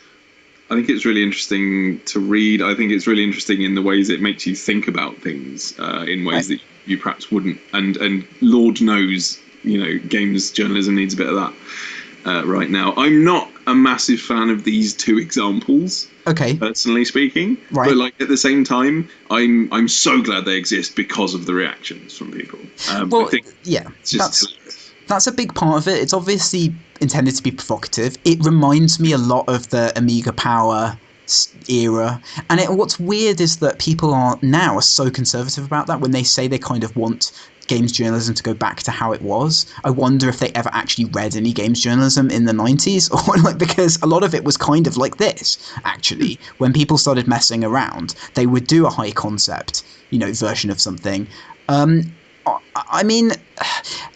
really interesting to read. I think it's really interesting in the ways it makes you think about things in ways that you perhaps wouldn't. And Lord knows, games journalism needs a bit of that right now. I'm not a massive fan of these two examples. Okay. Personally speaking, right. But like at the same time, I'm so glad they exist because of the reactions from people. I think it's just that's a big part of it. It's obviously intended to be provocative. It reminds me a lot of the Amiga Power era. And what's weird is that people are so conservative about that when they say they kind of want games journalism to go back to how it was. I wonder if they ever actually read any games journalism in the 90s, or like, because a lot of it was kind of like this, actually. When people started messing around, they would do a high concept, version of something. I mean,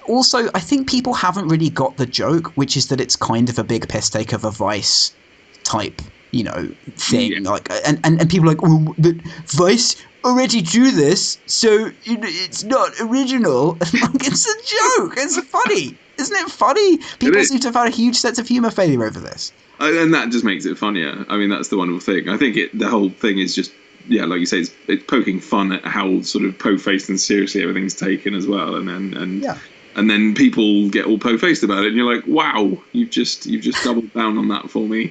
also, I think people haven't really got the joke, which is that it's kind of a big piss take of a Vice type, thing. Yeah. Like, and people are like, oh, but Vice already drew this, so it's not original. Like, it's a joke. It's funny. Isn't it funny? People seem to have had a huge sense of humour failure over this. And that just makes it funnier. I mean, that's the wonderful thing. I think the whole thing is just, like you say, it's poking fun at how sort of po-faced and seriously everything's taken as well. And then people get all po-faced about it, and you're like, wow, you've just doubled down on that for me.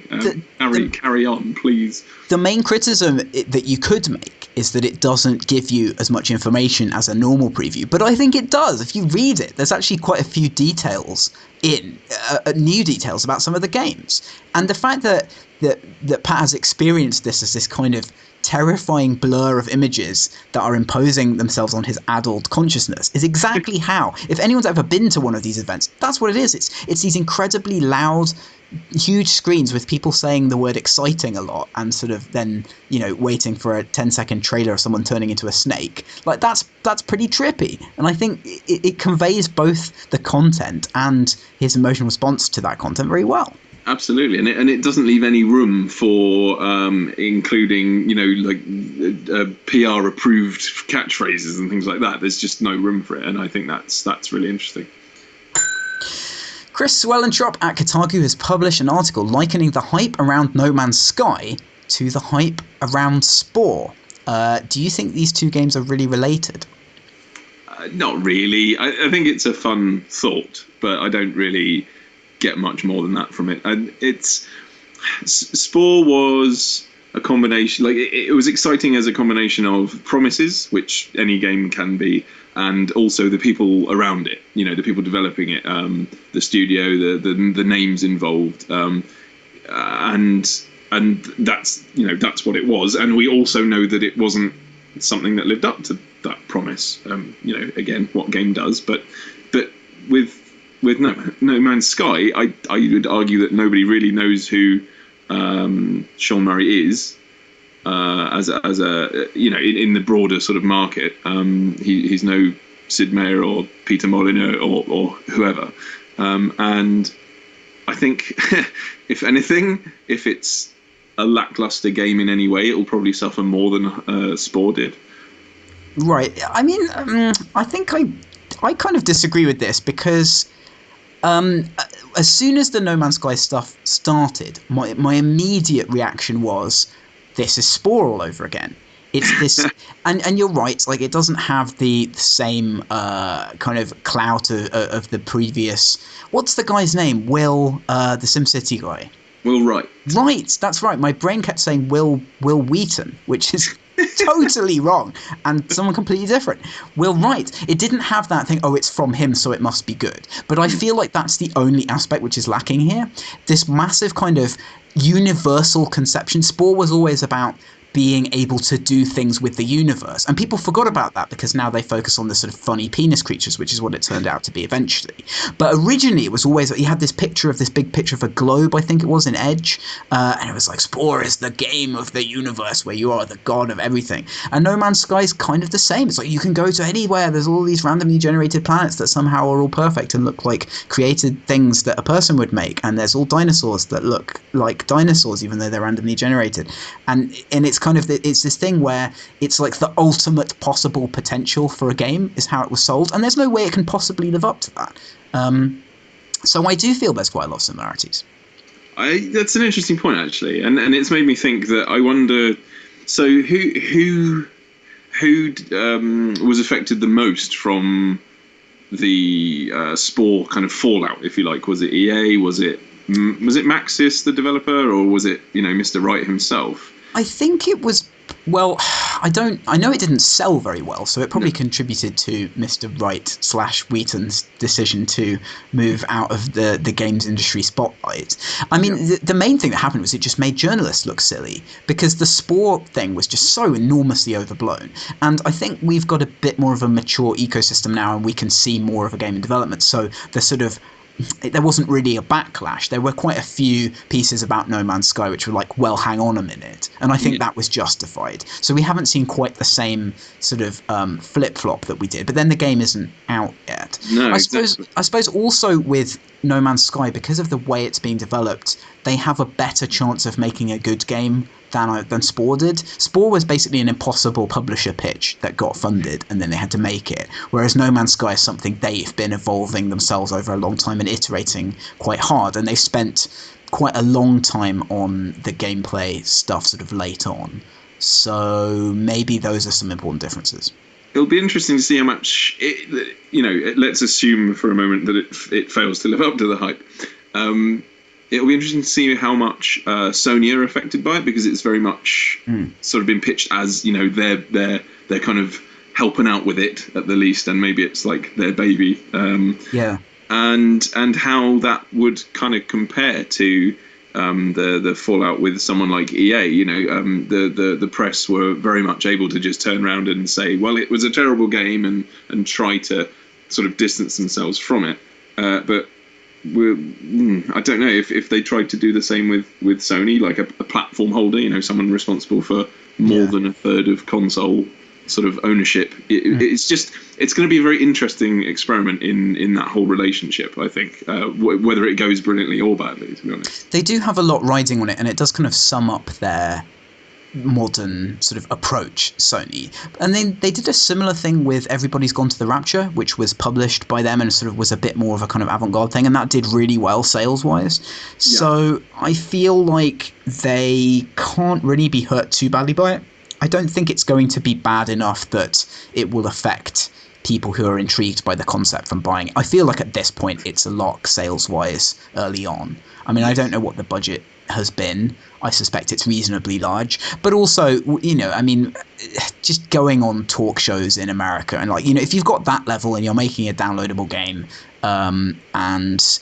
Carry on, please. The main criticism that you could make is that it doesn't give you as much information as a normal preview. But I think it does. If you read it, there's actually quite a few details new details about some of the games. And the fact that Pat has experienced this as this kind of terrifying blur of images that are imposing themselves on his addled consciousness is exactly how, if anyone's ever been to one of these events, that's what it is. It's these incredibly loud, huge screens with people saying the word exciting a lot and sort of then, waiting for a 10-second trailer of someone turning into a snake. Like, that's pretty trippy. And I think it conveys both the content and his emotional response to that content very well. Absolutely, and it doesn't leave any room for including, PR approved catchphrases and things like that. There's just no room for it, and I think that's really interesting. Chris Swellentrop at Kotaku has published an article likening the hype around No Man's Sky to the hype around Spore. Do you think these two games are really related? Not really. I think it's a fun thought, but I don't really get much more than that from it. And Spore was a combination, like it was exciting as a combination of promises, which any game can be, and also the people around it, the people developing it, the studio, the names involved, and that's what it was. And we also know that it wasn't something that lived up to that promise. Again, what game does? But with No Man's Sky, I would argue that nobody really knows who Sean Murray is as a in the broader sort of market. He's no Sid Meier or Peter Molyneux or whoever. And I think, if anything, if it's a lackluster game in any way, it will probably suffer more than Spore did. Right. I mean, I think I kind of disagree with this because as soon as the No Man's Sky stuff started, my immediate reaction was, this is Spore all over again. It's this, and you're right. Like, it doesn't have the same kind of clout of the previous. What's the guy's name? Will, the SimCity guy. Will Wright. Right, that's right. My brain kept saying Will Wheaton, which is totally wrong, and someone completely different. Will Wright. It didn't have that thing, it's from him, so it must be good. But I feel like that's the only aspect which is lacking here. This massive kind of universal conception. Spore was always about being able to do things with the universe. And people forgot about that because now they focus on the sort of funny penis creatures, which is what it turned out to be eventually. But originally it was always, he had this big picture of a globe, I think it was, in Edge. And it was like, Spore is the game of the universe where you are the god of everything. And No Man's Sky is kind of the same. It's like you can go to anywhere. There's all these randomly generated planets that somehow are all perfect and look like created things that a person would make. And there's all dinosaurs that look like dinosaurs, even though they're randomly generated. And it's kind of it's this thing where it's like the ultimate possible potential for a game is how it was sold, and there's no way it can possibly live up to that. So I do feel there's quite a lot of similarities. That's an interesting point, actually, and it's made me think that I wonder. So who was affected the most from the Spore kind of fallout, if you like? Was it EA? Was it Maxis, the developer, or was it Mr. Wright himself? I think it was, well, I I know it didn't sell very well, so it probably contributed to Mr. Wright/Wheaton's decision to move out of the games industry spotlight. I mean, the main thing that happened was it just made journalists look silly, because the Spore thing was just so enormously overblown. And I think we've got a bit more of a mature ecosystem now, and we can see more of a game in development. So the sort of there wasn't really a backlash. There were quite a few pieces about No Man's Sky which were like, well, hang on a minute. And I think that was justified. So we haven't seen quite the same sort of flip-flop that we did. But then the game isn't out yet. No, I suppose also with No Man's Sky, because of the way it's being developed, they have a better chance of making a good game than Spore did. Spore was basically an impossible publisher pitch that got funded, and then they had to make it. Whereas No Man's Sky is something they've been evolving themselves over a long time and iterating quite hard, and they spent quite a long time on the gameplay stuff sort of late on. So maybe those are some important differences. It'll be interesting to see how much let's assume for a moment that it fails to live up to the hype. It'll be interesting to see how much Sony are affected by it, because it's very much sort of been pitched as, they're kind of helping out with it at the least, and maybe it's like their baby. And how that would kind of compare to the fallout with someone like EA. The press were very much able to just turn around and say, well, it was a terrible game, and try to sort of distance themselves from it. But I don't know if they tried to do the same with Sony, like a platform holder, someone responsible for more than a third of console sort of ownership. It's going to be a very interesting experiment in that whole relationship, I think, whether it goes brilliantly or badly, to be honest. They do have a lot riding on it, and it does kind of sum up their modern sort of approach, Sony. And then they did a similar thing with Everybody's Gone to the Rapture, which was published by them and sort of was a bit more of a kind of avant-garde thing, and that did really well sales-wise. So I feel like they can't really be hurt too badly by it. I don't think it's going to be bad enough that it will affect people who are intrigued by the concept from buying it. I feel like at this point it's a lock sales-wise early on. I mean, I don't know what the budget has been. I suspect it's reasonably large. But also, I mean, just going on talk shows in America and if you've got that level and you're making a downloadable game, and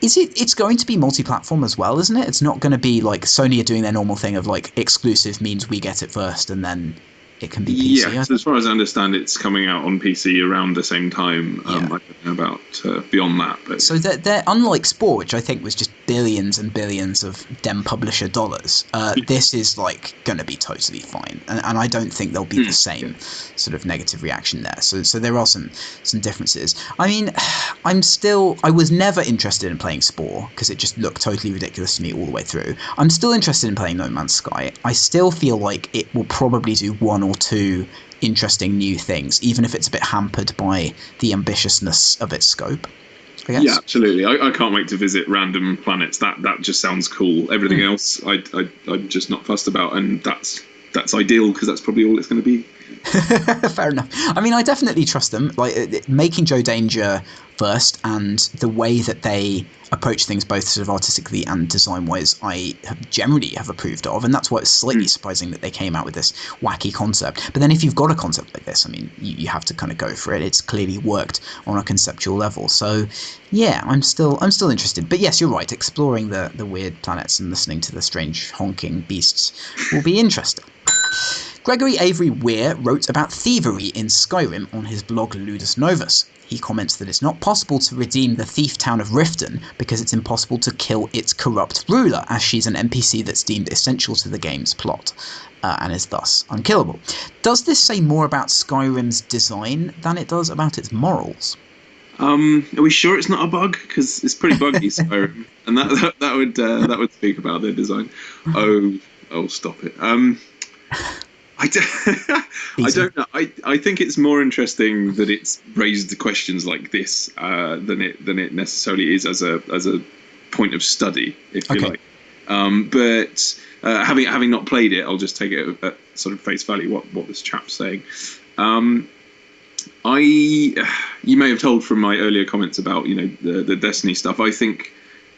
it's going to be multi-platform as well, isn't it? It's not going to be like Sony are doing their normal thing of like exclusive means we get it first and then it can be PC. Yeah, so as far as I understand, it's coming out on PC around the same time. I don't know about beyond that. But so they're unlike Spore, which I think was just billions and billions of dem publisher dollars. This is like going to be totally fine, and I don't think there'll be the same sort of negative reaction there. So there are some differences. I mean, I was never interested in playing Spore because it just looked totally ridiculous to me all the way through. I'm still interested in playing No Man's Sky. I still feel like it will probably do one or two interesting new things, even if it's a bit hampered by the ambitiousness of its scope, I guess. Yeah, absolutely. I can't wait to visit random planets. That just sounds cool. Everything else, I'm just not fussed about, and that's ideal because that's probably all it's going to be. Fair enough. I mean, I definitely trust them. Like making Joe Danger first, and the way that they approach things both sort of artistically and design-wise, I generally have approved of, and that's why it's slightly surprising that they came out with this wacky concept. But then if you've got a concept like this, I mean, you have to kind of go for it. It's clearly worked on a conceptual level. So yeah, I'm still interested. But yes, you're right. Exploring the weird planets and listening to the strange honking beasts will be interesting. Gregory Avery Weir wrote about thievery in Skyrim on his blog Ludus Novus. He comments that it's not possible to redeem the thief town of Riften because it's impossible to kill its corrupt ruler, as she's an NPC that's deemed essential to the game's plot, and is thus unkillable. Does this say more about Skyrim's design than it does about its morals? Are we sure it's not a bug? Because it's pretty buggy, Skyrim, and that would speak about their design. Oh, stop it. I don't know. I think it's more interesting that it's raised questions like this than it necessarily is as a point of study, if you like. But having not played it, I'll just take it at sort of face value what this chap's saying. You may have told from my earlier comments about the Destiny stuff. I think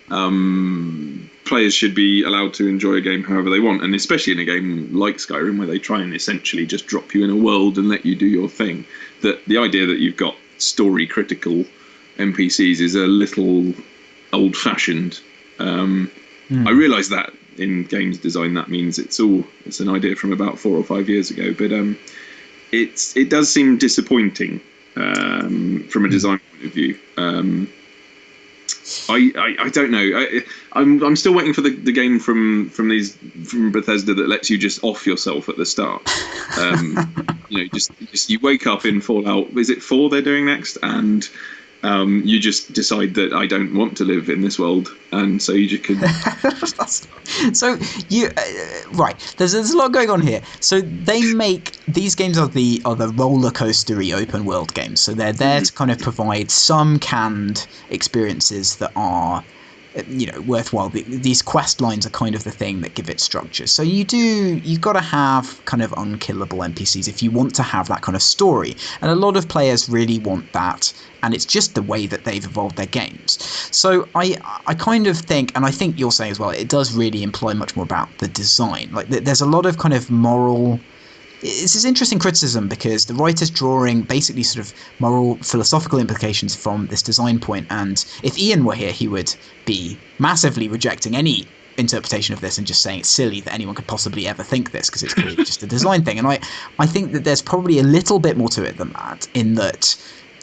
players should be allowed to enjoy a game however they want, and especially in a game like Skyrim where they try and essentially just drop you in a world and let you do your thing. That the idea that you've got story critical NPCs is a little old-fashioned. I realise that in games design that means it's an idea from about 4 or 5 years ago, but it does seem disappointing from a design point of view. I don't know. I'm still waiting for the game from Bethesda that lets you just off yourself at the start. Just you wake up in Fallout. Is it 4 they're doing next? And you just decide that I don't want to live in this world, and so you just can. So you right. There's a lot going on here. So they make these games are the roller coastery open world games. So they're there to kind of provide some canned experiences that are worthwhile. These quest lines are kind of the thing that give it structure. So you've got to have kind of unkillable NPCs if you want to have that kind of story. And a lot of players really want that, and it's just the way that they've evolved their games. So I kind of think, and I think you're saying as well, it does really imply much more about the design. Like there's a lot of kind of moral. It's this interesting criticism because the writer's drawing basically sort of moral philosophical implications from this design point, and if Ian were here he would be massively rejecting any interpretation of this and just saying it's silly that anyone could possibly ever think this because it's clearly just a design thing. And I think that there's probably a little bit more to it than that, in that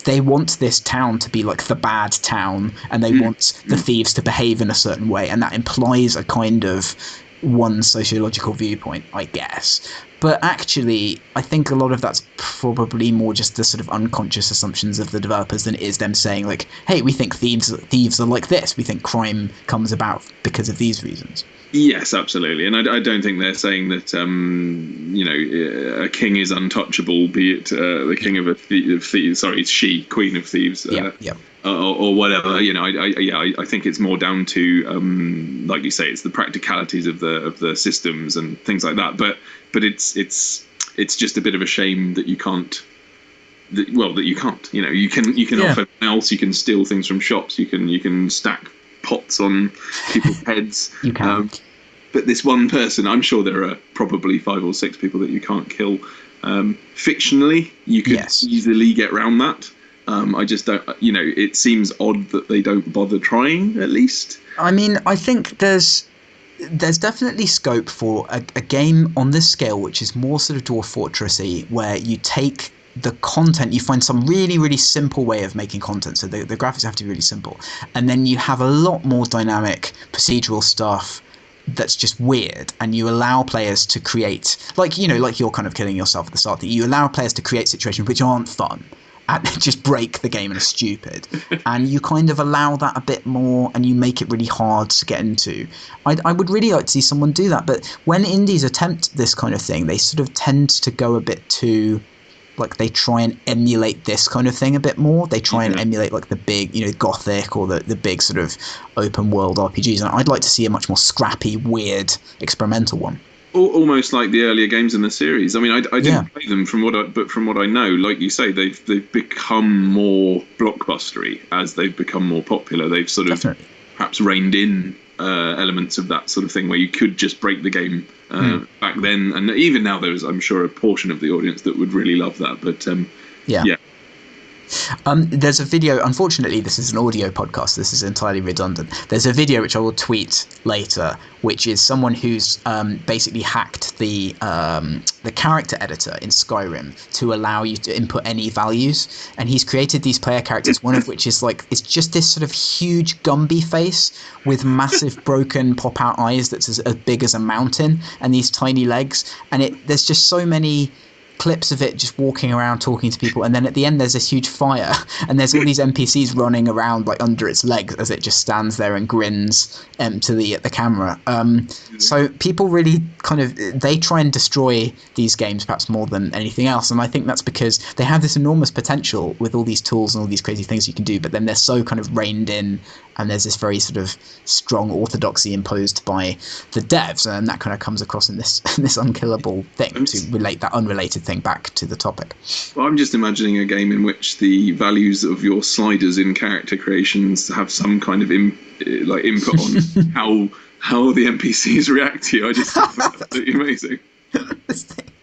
they want this town to be like the bad town, and they want the thieves to behave in a certain way, and that implies a kind of one sociological viewpoint, I guess. But actually, I think a lot of that's probably more just the sort of unconscious assumptions of the developers than it is them saying like, hey, we think thieves are like this. We think crime comes about because of these reasons. Yes, absolutely. And I don't think they're saying that, a king is untouchable, be it the king of thieves. Sorry, it's she, queen of thieves. Or whatever. I think it's more down to, like you say, it's the practicalities of the systems and things like that. But it's just a bit of a shame that you can't. That you can't. You can offer everything else. You can steal things from shops. You can stack pots on people's heads. You can. But this one person, I'm sure there are probably 5 or 6 people that you can't kill. Fictionally, you could easily get around that. I just don't, it seems odd that they don't bother trying, at least. I mean, I think there's definitely scope for a game on this scale, which is more sort of Dwarf Fortress-y, where you take the content, you find some really, really simple way of making content. So the graphics have to be really simple. And then you have a lot more dynamic procedural stuff that's just weird, and you allow players to create, like you're kind of killing yourself at the start, that you allow players to create situations which aren't fun and just break the game and are stupid, and you kind of allow that a bit more, and you make it really hard to get into. I would really like to see someone do that, but when indies attempt this kind of thing, they sort of tend to go a bit too, like, they try and emulate this kind of thing a bit more. They try and emulate like the big, Gothic or the big sort of open world RPGs, and I'd like to see a much more scrappy, weird, experimental one. Almost like the earlier games in the series. I mean, I didn't play them from what I know, like you say, they've become more blockbustery as they've become more popular. They've sort of perhaps reined in elements of that sort of thing where you could just break the game back then, and even now there's, I'm sure, a portion of the audience that would really love that. But yeah. There's a video, unfortunately this is an audio podcast, this is entirely redundant. There's a video which I will tweet later, which is someone who's basically hacked the character editor in Skyrim to allow you to input any values, and he's created these player characters, one of which is like, it's just this sort of huge Gumby face with massive broken pop-out eyes that's as big as a mountain, and these tiny legs, and there's just so many clips of it just walking around talking to people, and then at the end there's this huge fire, and there's all these NPCs running around like under its legs as it just stands there and grins emptily at the camera. So people really kind of, they try and destroy these games perhaps more than anything else, and I think that's because they have this enormous potential with all these tools and all these crazy things you can do, but then they're so kind of reined in, and there's this very sort of strong orthodoxy imposed by the devs, and that kind of comes across in this unkillable thing, to relate that unrelated thing back to the topic. Well, I'm just imagining a game in which the values of your sliders in character creations have some kind of input on how the NPCs react to you. I just think that's absolutely amazing.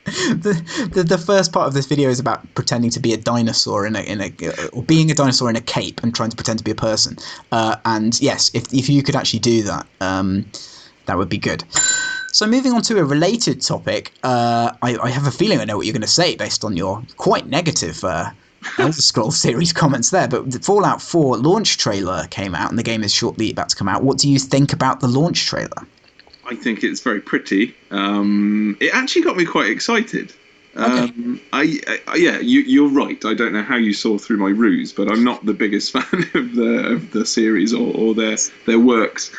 The first part of this video is about pretending to be a dinosaur or being a dinosaur in a cape and trying to pretend to be a person. And yes, if you could actually do that, that would be good. So moving on to a related topic, I have a feeling I know what you're going to say based on your quite negative Elder Scrolls series comments there. But the Fallout 4 launch trailer came out, and the game is shortly about to come out. What do you think about the launch trailer? I think it's very pretty. It actually got me quite excited. Okay. You're right. I don't know how you saw through my ruse, but I'm not the biggest fan of the series or their works.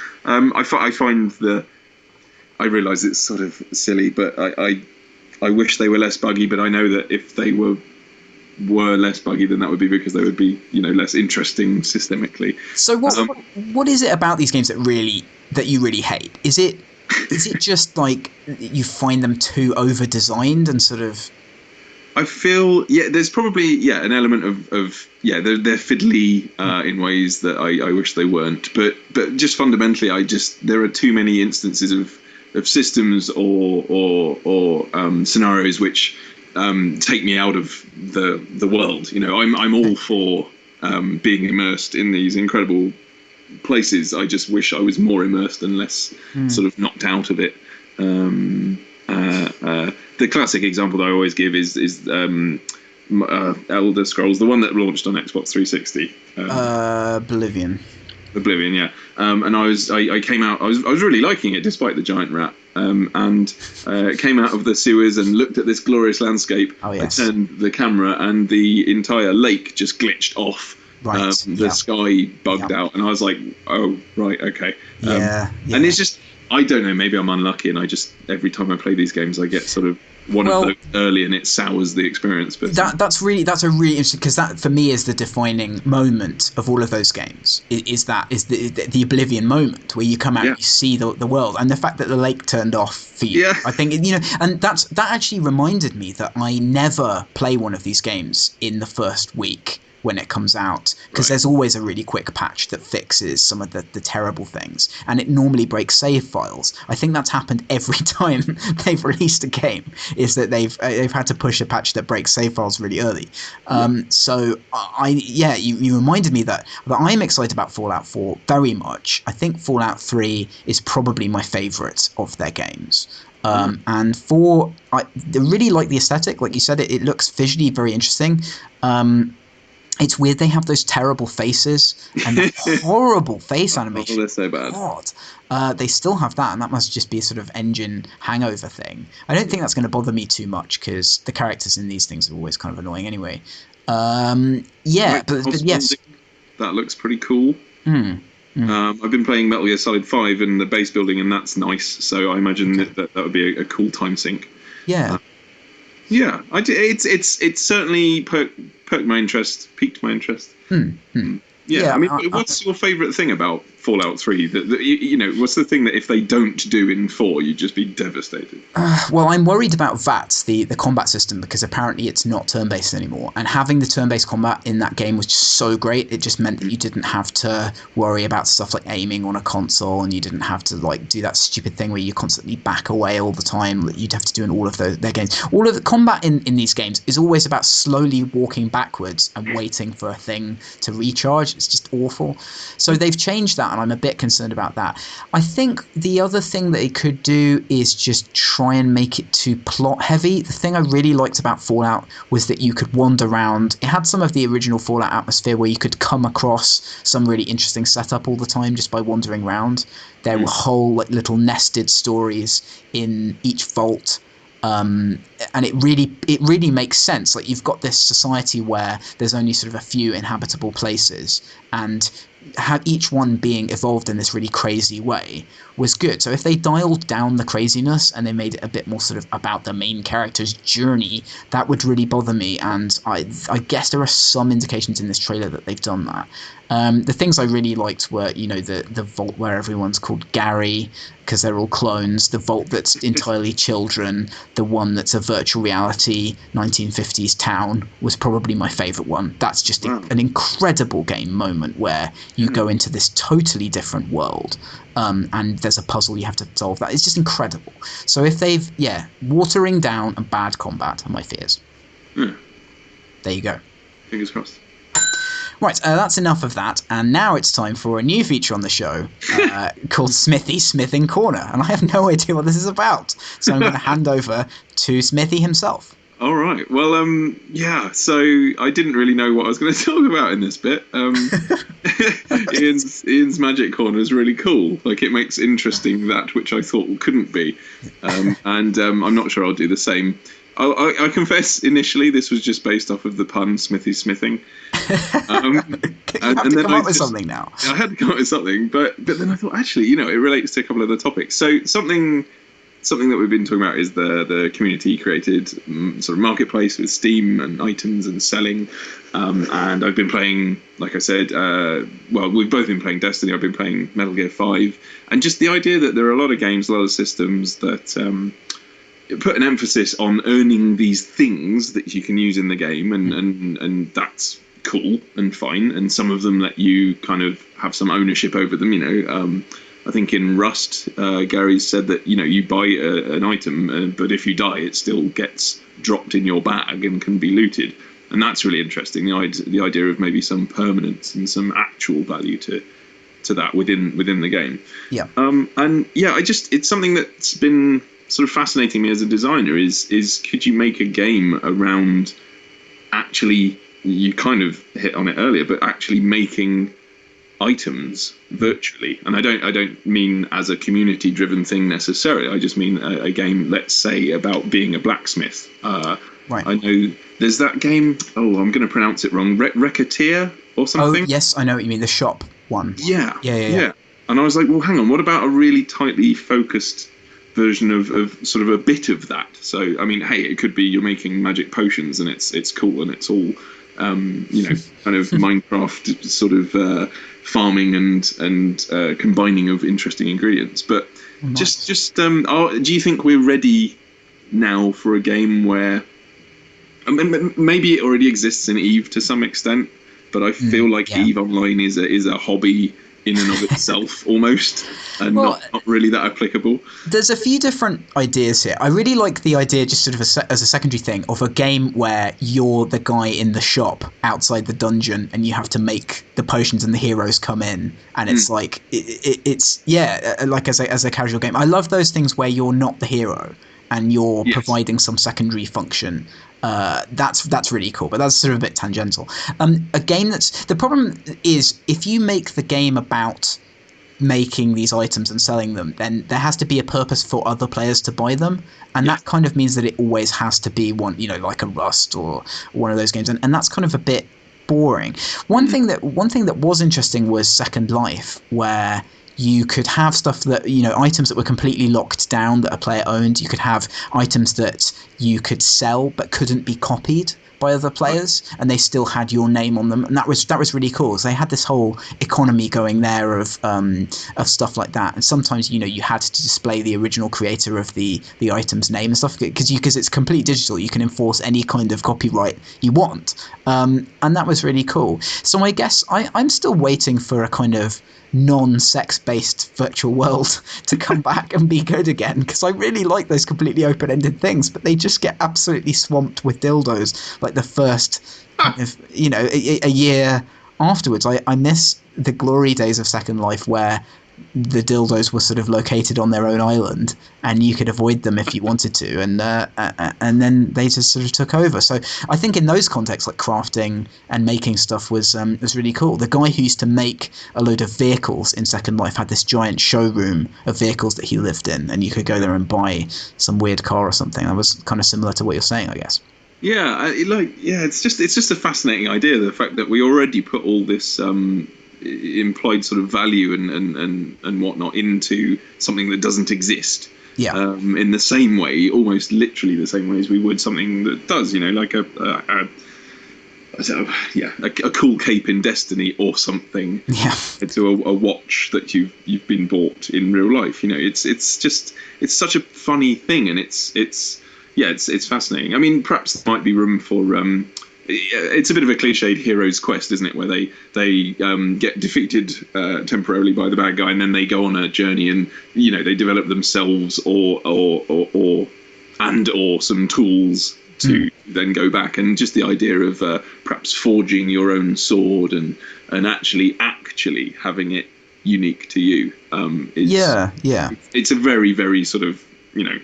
I realise it's sort of silly, but I wish they were less buggy. But I know that if they were less buggy, then that would be because they would be less interesting systemically. So what is it about these games that you really hate? Is it just like you find them too over designed and sort of? I feel there's probably an element of they're fiddly in ways that I wish they weren't, but just fundamentally there are too many instances of systems or scenarios which take me out of the world. I'm all for being immersed in these incredible places. I just wish I was more immersed and less sort of knocked out of it. The classic example that I always give is Elder Scrolls, the one that launched on Xbox 360. Oblivion, yeah. And I came out. I was really liking it despite the giant rat. And came out of the sewers and looked at this glorious landscape. Oh, yes. I turned the camera and the entire lake just glitched off. Right. The sky bugged out, and I was like, "Oh, right, okay." Yeah. And it's just, I don't know. Maybe I'm unlucky, and every time I play these games, I get sort of one of those early, and it sours the experience. But that's a really interesting, because that for me is the defining moment of all of those games. Is the Oblivion moment where you come out, and you see the world, and the fact that the lake turned off for you. Yeah. I think and that actually reminded me that I never play one of these games in the first week when it comes out, because there's always a really quick patch that fixes some of the terrible things, and it normally breaks save files. I think that's happened every time they've released a game, is that they've had to push a patch that breaks save files really early. So you reminded me that I'm excited about Fallout 4 very much. I think Fallout 3 is probably my favourite of their games. And 4, I really like the aesthetic. Like you said, it looks visually very interesting. It's weird they have those terrible faces and that horrible face animation. Oh, they're so bad. God. They still have that, and that must just be a sort of engine hangover thing. I don't think that's going to bother me too much, because the characters in these things are always kind of annoying anyway. But yes. That looks pretty cool. I've been playing Metal Gear Solid 5 and the base building, and that's nice. So I imagine that would be a cool time sink. Yeah. It's certainly piqued my interest. Yeah, I mean, what's your favourite thing about Fallout 3? What's the thing that if they don't do in 4, you'd just be devastated? Well, I'm worried about VATS, the combat system, because apparently it's not turn-based anymore. And having the turn-based combat in that game was just so great. It just meant that you didn't have to worry about stuff like aiming on a console, and you didn't have to do that stupid thing where you constantly back away all the time that you'd have to do in all of their games. All of the combat in these games is always about slowly walking backwards and waiting for a thing to recharge. It's just awful. So they've changed that, and I'm a bit concerned about that. I think the other thing that it could do is just try and make it too plot heavy. The thing I really liked about Fallout was that you could wander around. It had some of the original Fallout atmosphere where you could come across some really interesting setup all the time just by wandering around. There were whole little nested stories in each vault. And it really makes sense. Like, you've got this society where there's only sort of a few inhabitable places, and have each one being evolved in this really crazy way was good. So if they dialed down the craziness and they made it a bit more sort of about the main character's journey, that would really bother me. And I guess there are some indications in this trailer that they've done that. The things I really liked were, the vault where everyone's called Gary because they're all clones, the vault that's entirely children, the one that's a virtual reality 1950s town was probably my favourite one. That's just an incredible game moment where you go into this totally different world and there's a puzzle you have to solve. That is just incredible. So if they've, watering down and bad combat are my fears. There you go. Fingers crossed. Right, that's enough of that, and now it's time for a new feature on the show called Smithy Smithing Corner, and I have no idea what this is about, so I'm going to hand over to Smithy himself. All right, well, so I didn't really know what I was going to talk about in this bit. Ian's Magic Corner is really cool. Like, it makes interesting that which I thought couldn't be, and I'm not sure I'll do the same. I confess, initially, this was just based off of the pun Smithy Smithing. You have to come up with something now. I had to come up with something, but then I thought, actually, it relates to a couple of the topics. So something that we've been talking about is the community-created sort of marketplace with Steam and items and selling. And I've been playing, like I said, we've both been playing Destiny. I've been playing Metal Gear 5. And just the idea that there are a lot of games, a lot of systems that put an emphasis on earning these things that you can use in the game, and that's cool and fine. And some of them let you kind of have some ownership over them. I think in Rust, Gary said that you buy an item, but if you die, it still gets dropped in your bag and can be looted. And that's really interesting. The idea of maybe some permanence and some actual value to that within the game. Yeah. It's something that's been sort of fascinating me as a designer is could you make a game around actually, you kind of hit on it earlier, but actually making items virtually. And I don't mean as a community driven thing necessarily. I just mean a game, let's say, about being a blacksmith. Right. I know there's that game, I'm going to pronounce it wrong, Racketeer or something. Oh yes, I know what you mean, the shop one. Yeah. And I was like, well, hang on, what about a really tightly focused version of sort of a bit of that? So I mean, hey, it could be you're making magic potions and it's cool and it's all kind of Minecraft sort of farming and combining of interesting ingredients. But nice. just do you think we're ready now for a game where maybe it already exists in EVE to some extent, but I feel like EVE Online is a hobby in and of itself almost, and not really that applicable. There's a few different ideas here. I really like the idea, just sort of as a secondary thing, of a game where you're the guy in the shop outside the dungeon and you have to make the potions and the heroes come in, and it's like it's like as a casual game. I love those things where you're not the hero and you're providing some secondary function. That's really cool, but that's sort of a bit tangential. A game the problem is, if you make the game about making these items and selling them, then there has to be a purpose for other players to buy them, and that kind of means that it always has to be one, like a Rust or one of those games, and that's kind of a bit boring. One thing that was interesting was Second Life, where you could have stuff that, items that were completely locked down that a player owned. You could have items that you could sell but couldn't be copied by other players, and they still had your name on them, and that was really cool. So they had this whole economy going there of stuff like that. And sometimes you had to display the original creator of the item's name and stuff, because it's completely digital. You can enforce any kind of copyright you want, and that was really cool. So I guess I'm still waiting for a kind of non-sex-based virtual world to come back and be good again, because I really like those completely open-ended things, but they just get absolutely swamped with dildos like the first kind of, a year afterwards. I miss the glory days of Second Life where the dildos were sort of located on their own island and you could avoid them if you wanted to, and then they just sort of took over. So I think in those contexts, like crafting and making stuff was really cool. The guy who used to make a load of vehicles in Second Life had this giant showroom of vehicles that he lived in, and you could go there and buy some weird car or something. That was kind of similar to what you're saying, I guess. It's just a fascinating idea, the fact that we already put all this implied sort of value and whatnot into something that doesn't exist. Yeah. In the same way, almost literally the same way as we would something that does, like a cool cape in Destiny or something. Yeah. To a watch that you've been bought in real life. It's such a funny thing, and it's fascinating. I mean, perhaps there might be room for it's a bit of a cliched hero's quest, isn't it, where they get defeated temporarily by the bad guy, and then they go on a journey, and they develop themselves or some tools to then go back, and just the idea of perhaps forging your own sword and actually having it unique to you it's a very, very sort of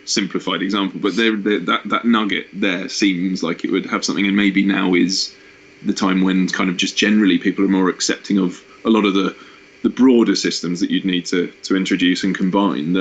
simplified example, but that nugget there seems like it would have something, and maybe now is the time when kind of just generally people are more accepting of a lot of the broader systems that you'd need to introduce and combine.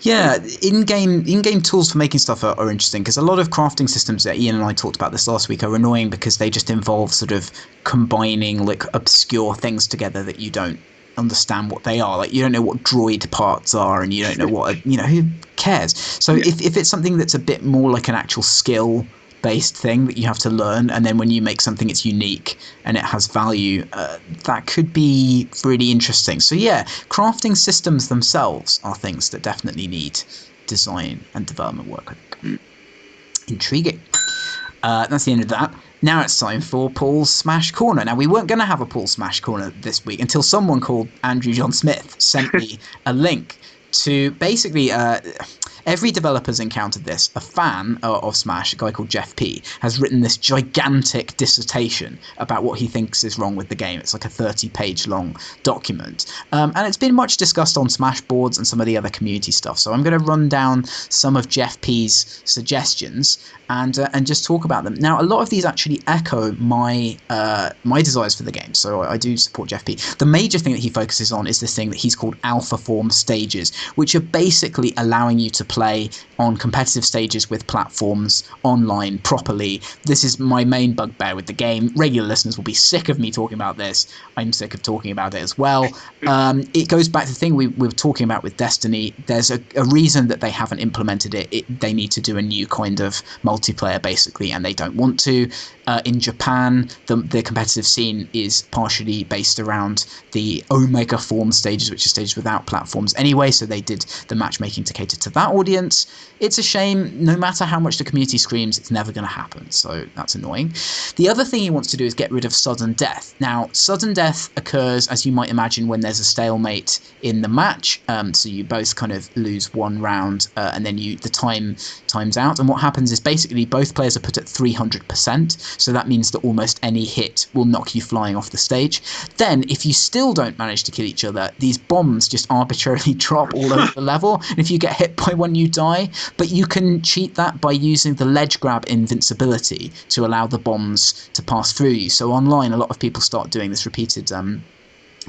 In-game tools for making stuff are interesting, because a lot of crafting systems that Ian and I talked about this last week are annoying because they just involve sort of combining like obscure things together that you don't understand what they are. Like, you don't know what droid parts are, and you don't know what who cares? So if it's something that's a bit more like an actual skill based thing that you have to learn, and then when you make something it's unique and it has value, that could be really interesting. So crafting systems themselves are things that definitely need design and development work, I think. Intriguing. That's the end of that. Now it's time for Paul's Smash Corner. Now, we weren't going to have a Paul Smash Corner this week until someone called Andrew John Smith sent me a link to basically every developer's encountered this. A fan of Smash, a guy called Jeff P, has written this gigantic dissertation about what he thinks is wrong with the game. It's like a 30-page long document. And it's been much discussed on Smash boards and some of the other community stuff. So I'm going to run down some of Jeff P's suggestions and just talk about them. Now, a lot of these actually echo my desires for the game, so I do support Jeff P. The major thing that he focuses on is this thing that he's called alpha form stages, which are basically allowing you to play on competitive stages with platforms online properly. This is my main bugbear with the game. Regular listeners will be sick of me talking about this. I'm sick of talking about it as well. It goes back to the thing we were talking about with Destiny. There's a reason that they haven't implemented it. They need to do a new kind of multiplayer, basically, and they don't want to. In Japan, the competitive scene is partially based around the Omega form stages, which are stages without platforms anyway, so they did the matchmaking to cater to that audience. It's a shame. No matter how much the community screams, it's never going to happen, so that's annoying. The other thing he wants to do is get rid of sudden death. Now, sudden death occurs, as you might imagine, when there's a stalemate in the match, so you both kind of lose one round, and then the time's out, and what happens is basically both players are put at 300%, so that means that almost any hit will knock you flying off the stage. Then, if you still don't manage to kill each other, these bombs just arbitrarily drop all over the level, and if you get hit by one, you die. But you can cheat that by using the ledge grab invincibility to allow the bombs to pass through you. So online, a lot of people start doing this repeated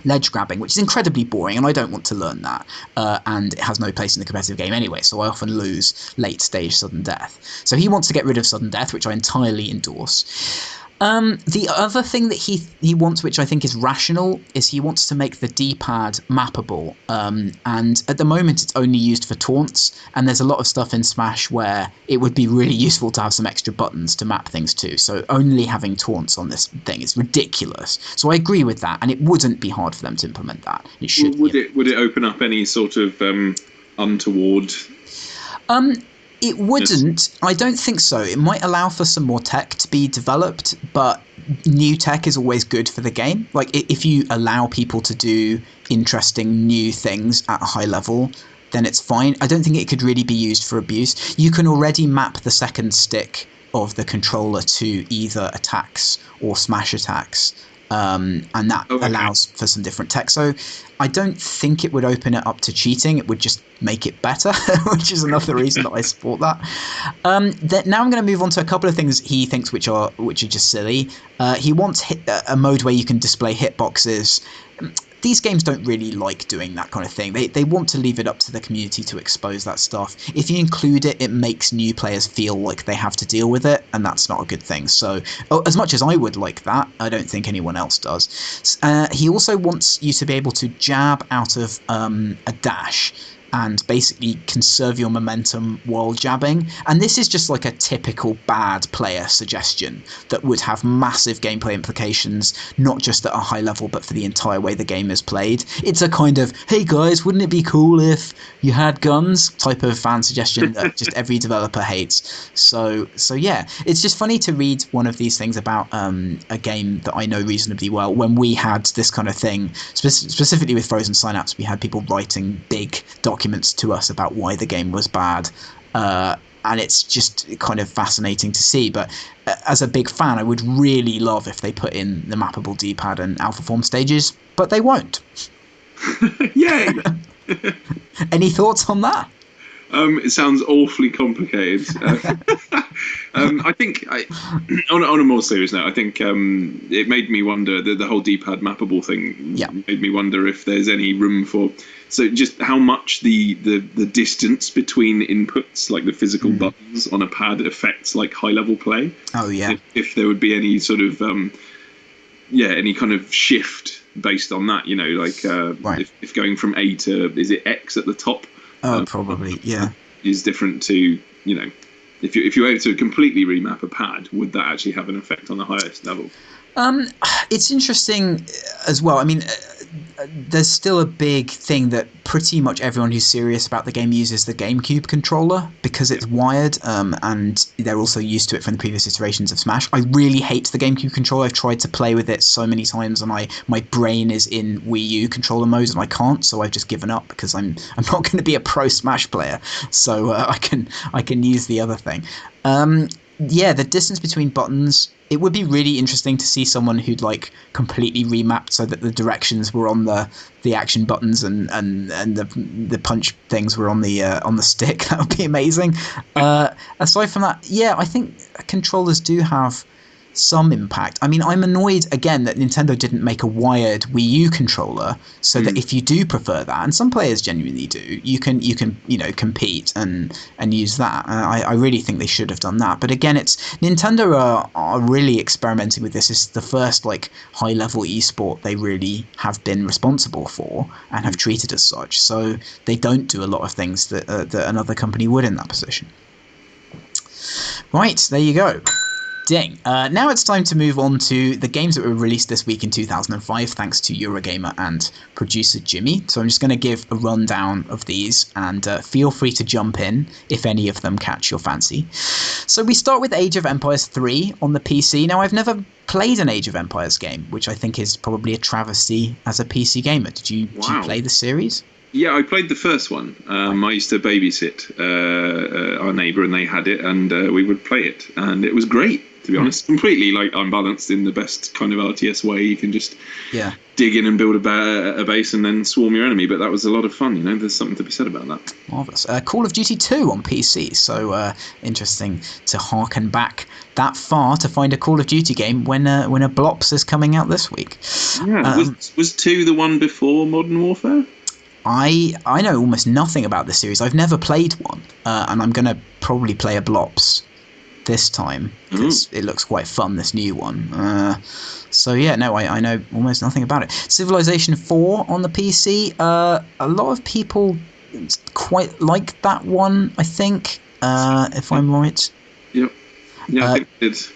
ledge grabbing, which is incredibly boring, and I don't want to learn that, and it has no place in the competitive game anyway, so I often lose late stage sudden death. So he wants to get rid of sudden death, which I entirely endorse. The other thing that he wants, which I think is rational, is he wants to make the D-pad mappable, and at the moment it's only used for taunts, and there's a lot of stuff in Smash where it would be really useful to have some extra buttons to map things to, so only having taunts on this thing is ridiculous. So I agree with that, and it wouldn't be hard for them to implement that. It should. Would it open up any sort of untoward... It wouldn't. I don't think so. It might allow for some more tech to be developed, but new tech is always good for the game. Like, if you allow people to do interesting new things at a high level, then it's fine. I don't think it could really be used for abuse. You can already map the second stick of the controller to either attacks or smash attacks. And that allows for some different tech. So I don't think it would open it up to cheating. It would just make it better, which is another reason that I support that. Now I'm going to move on to a couple of things he thinks which are just silly. He wants a mode where you can display hitboxes. these games don't really like doing that kind of thing. They want to leave it up to the community to expose that stuff. If you include it, it makes new players feel like they have to deal with it, and that's not a good thing. So as much as I would like that, I don't think anyone else does. He also wants you to be able to jab out of a dash and basically conserve your momentum while jabbing. And this is just like a typical bad player suggestion that would have massive gameplay implications, not just at a high level, but for the entire way the game is played. It's a kind of, hey guys, wouldn't it be cool if you had guns type of fan suggestion that just every developer hates. So yeah, it's just funny to read one of these things about a game that I know reasonably well. When we had this kind of thing, specifically with Frozen Synapse, we had people writing big documents to us about why the game was bad, and it's just kind of fascinating to see. But as a big fan, I would really love if they put in the mappable D-pad and alpha form stages, but they won't. Yay! Any thoughts on that? It sounds awfully complicated. I think, on a more serious note, I think it made me wonder, the whole D-pad mappable thing made me wonder if there's any room for, so just how much the distance between inputs, like the physical buttons on a pad, affects like high-level play. Oh, yeah. If there would be any sort of, any kind of shift based on that, like right. if going from A to, is it X at the top? Probably, yeah. Is different to, if you were able to completely remap a pad, would that actually have an effect on the highest level? It's interesting as well. I mean, there's still a big thing that pretty much everyone who's serious about the game uses the GameCube controller because it's wired, and they're also used to it from the previous iterations of Smash. I really hate the GameCube controller. I've tried to play with it so many times, and my brain is in Wii U controller mode, and I can't. So I've just given up because I'm not going to be a pro Smash player. So I can use the other thing. The distance between buttons. It would be really interesting to see someone who'd like completely remapped so that the directions were on the action buttons and the punch things were on the stick. That would be amazing. Aside from that, I think controllers do have some impact. I mean, I'm annoyed again that Nintendo didn't make a wired Wii U controller so that if you do prefer that, and some players genuinely do, you can compete and use that. I really think they should have done that. But again, it's Nintendo are really experimenting with this. It's the first like high level esport they really have been responsible for and have treated as such. So they don't do a lot of things that another company would in that position. Right, there you go. Ding. Now it's time to move on to the games that were released this week in 2005, thanks to Eurogamer and producer Jimmy. So I'm just going to give a rundown of these, and feel free to jump in if any of them catch your fancy. So we start with Age of Empires 3 on the PC. Now, I've never played an Age of Empires game, which I think is probably a travesty as a PC gamer. Did you play the series? Yeah, I played the first one. I used to babysit our neighbour, and they had it, and we would play it, and it was great. To be honest, completely like unbalanced in the best kind of RTS way. You can just dig in and build a base and then swarm your enemy. But that was a lot of fun. There's something to be said about that. Marvelous. Call of Duty 2 on PC. So interesting to harken back that far to find a Call of Duty game when a Blops is coming out this week. Yeah, was 2 the one before Modern Warfare? I know almost nothing about this series. I've never played one, and I'm going to probably play a Blops this time because it looks quite fun, this new one. I know almost nothing about it. Civilization 4 on the PC. A lot of people quite like that one, I think, if I'm right. Yep. Yeah, I think it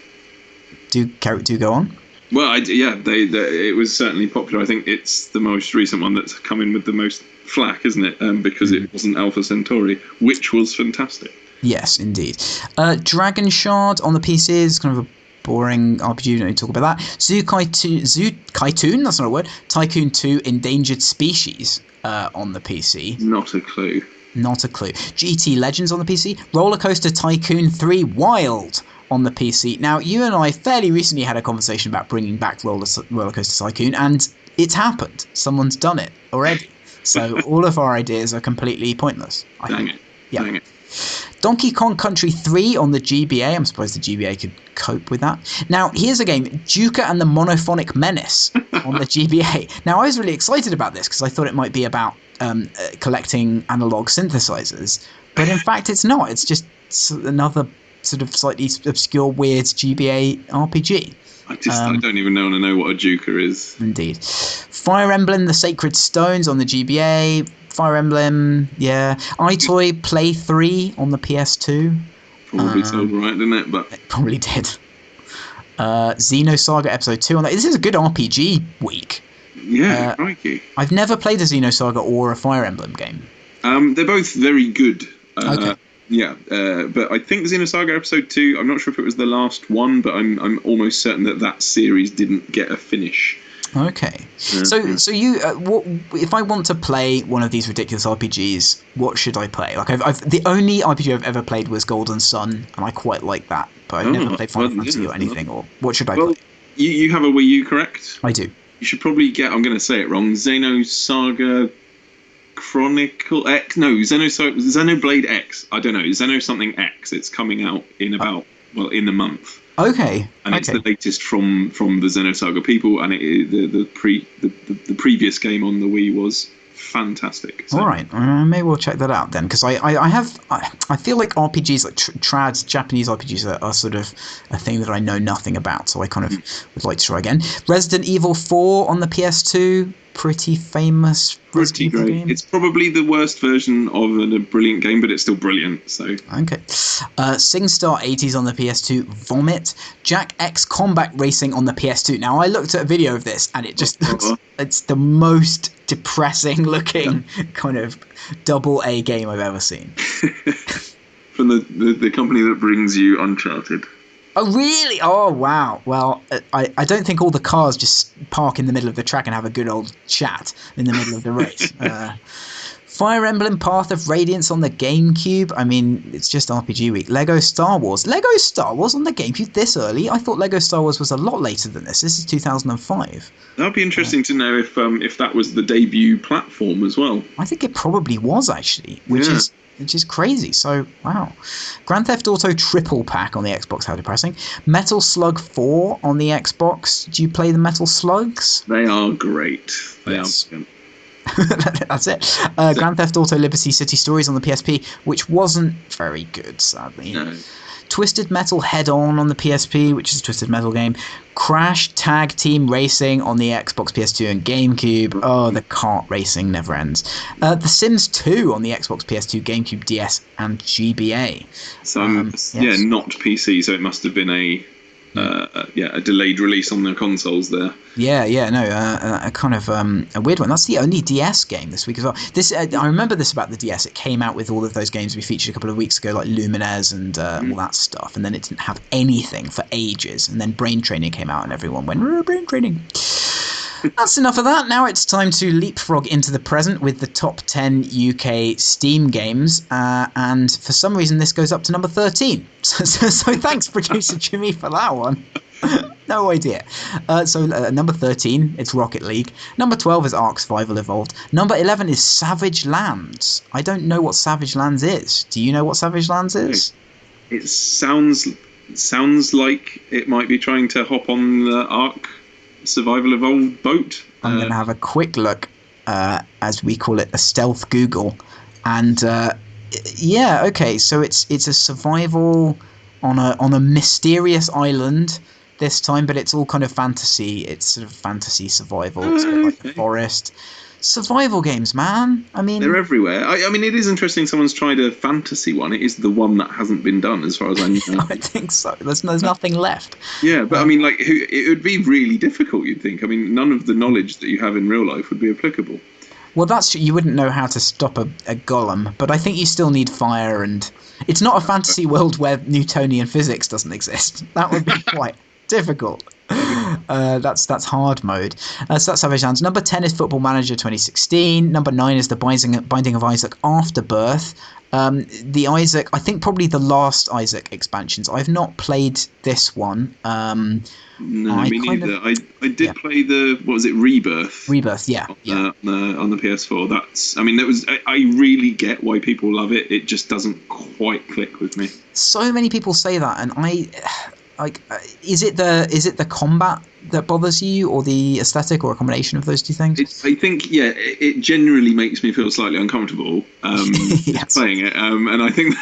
did. Do go on. Well, it was certainly popular. I think it's the most recent one that's come in with the most flack, isn't it? Because it wasn't Alpha Centauri, which was fantastic. Yes, indeed. Dragon Shard on the PC is kind of a boring RPG. We don't need to talk about that. Kaitoon, that's not a word. Tycoon 2 Endangered Species on the PC. Not a clue. GT Legends on the PC. Roller Coaster Tycoon 3 Wild on the PC. Now, you and I fairly recently had a conversation about bringing back Roller Coaster Tycoon, and it's happened. Someone's done it already. So all of our ideas are completely pointless. Dang it. Donkey Kong Country 3 on the GBA. I'm surprised the GBA could cope with that. Now, here's a game, Duca and the Monophonic Menace on the GBA. Now, I was really excited about this because I thought it might be about collecting analog synthesizers. But in fact, it's not. It's just another sort of slightly obscure, weird GBA RPG. I don't even know what a Duca is. Indeed. Fire Emblem, The Sacred Stones on the GBA. Fire Emblem, yeah. iToy Play 3 on the PS2. Probably sold right, didn't it? But it probably did. Xenosaga Episode 2 on that. This is a good RPG week. Yeah, crikey. I've never played a Xenosaga or a Fire Emblem game. They're both very good. Okay. Yeah, but I think Xenosaga Episode 2, I'm not sure if it was the last one, but I'm almost certain that series didn't get a finish. Okay. So you, if I want to play one of these ridiculous RPGs, what should I play? Like, the only RPG I've ever played was Golden Sun, and I quite like that, but I've never played Final Fantasy or anything. Or what should I play? You have a Wii U, correct? I do. You should probably get, I'm going to say it wrong, Xenosaga Chronicle X? No, Xenoblade X. I don't know, Xeno something X. It's coming out in in a month. Okay. And it's the latest from the Xenosaga people, and the previous game on the Wii was fantastic. So. All right, maybe we'll check that out then, because I feel like RPGs, like trad Japanese RPGs, are sort of a thing that I know nothing about, so I kind of would like to try again. Resident Evil 4 on the PS2, pretty famous. Pretty great. Game. It's probably the worst version of a brilliant game, but it's still brilliant. So okay. SingStar 80s on the PS2, Vomit, Jack X Combat Racing on the PS2. Now I looked at a video of this, and it just looks—it's the most depressing looking kind of AA game I've ever seen. From the company that brings you Uncharted. Oh, really? Oh, wow. Well, I don't think all the cars just park in the middle of the track and have a good old chat in the middle of the race. Fire Emblem Path of Radiance on the GameCube. I mean, it's just RPG week. Lego Star Wars. Lego Star Wars on the GameCube this early? I thought Lego Star Wars was a lot later than this. This is 2005. That would be interesting to know if that was the debut platform as well. I think it probably was, actually, which is crazy. So, wow. Grand Theft Auto Triple Pack on the Xbox, how depressing. Metal Slug 4 on the Xbox. Do you play the Metal Slugs? They are great. They are. That's it. Grand Theft Auto Liberty City Stories on the PSP, which wasn't very good, sadly. No. Twisted Metal Head On the PSP, which is a Twisted Metal game. Crash Tag Team Racing on the Xbox, PS2 and GameCube. Oh, the kart racing never ends. The Sims 2 on the Xbox, PS2, GameCube, DS and GBA. So, not PC, so it must have been a delayed release on the consoles there. A kind of a weird one. That's the only DS game this week as well. This I remember this about the DS. It came out with all of those games we featured a couple of weeks ago, like Lumines and all that stuff, and then it didn't have anything for ages. And then Brain Training came out, and everyone went, Brain Training. That's enough of that. Now it's time to leapfrog into the present with the top 10 UK Steam games. And for some reason, this goes up to number 13. So thanks, producer Jimmy, for that one. No idea. Number 13, it's Rocket League. Number 12 is Ark Survival Evolved. Number 11 is Savage Lands. I don't know what Savage Lands is. Do you know what Savage Lands is? It sounds like it might be trying to hop on the Ark Survival Evolved boat. I'm going to have a quick look, as we call it, a stealth Google. And so it's a survival on a mysterious island this time, but it's all kind of fantasy. It's sort of fantasy survival. It's like the forest. Survival games, man. I mean, they're everywhere. I mean, it is interesting someone's tried a fantasy one. It is the one that hasn't been done, as far as I know. I think so. There's nothing left. Yeah, but I mean, like, it would be really difficult, you'd think. I mean, none of the knowledge that you have in real life would be applicable. Well, you wouldn't know how to stop a golem, but I think you still need fire, and it's not a fantasy world where Newtonian physics doesn't exist. That would be quite difficult. That'd That's hard mode. So that's Savage Lands. Number 10 is Football Manager 2016. Number 9 is the Binding of Isaac Afterbirth. The Isaac, I think probably the last Isaac expansions. I've not played this one. No, me neither. I did play what was it, Rebirth? Rebirth, yeah. On the PS4. I really get why people love it. It just doesn't quite click with me. So many people say that, and is it the combat that bothers you, or the aesthetic, or a combination of those two things? I think, it generally makes me feel slightly uncomfortable playing it, and I think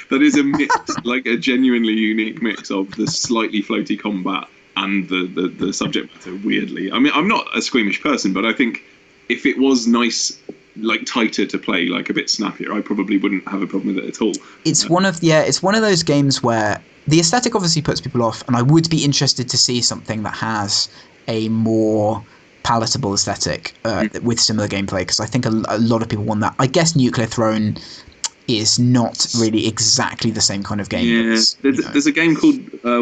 that is a mix, like a genuinely unique mix of the slightly floaty combat and the subject matter. Weirdly, I mean, I'm not a squeamish person, but I think if it was nice, like tighter to play, like a bit snappier, I probably wouldn't have a problem with it at all. It's one of those games where the aesthetic obviously puts people off, and I would be interested to see something that has a more palatable aesthetic with similar gameplay, because I think a lot of people want that. I guess Nuclear Throne is not really exactly the same kind of game. Yeah, there's a game called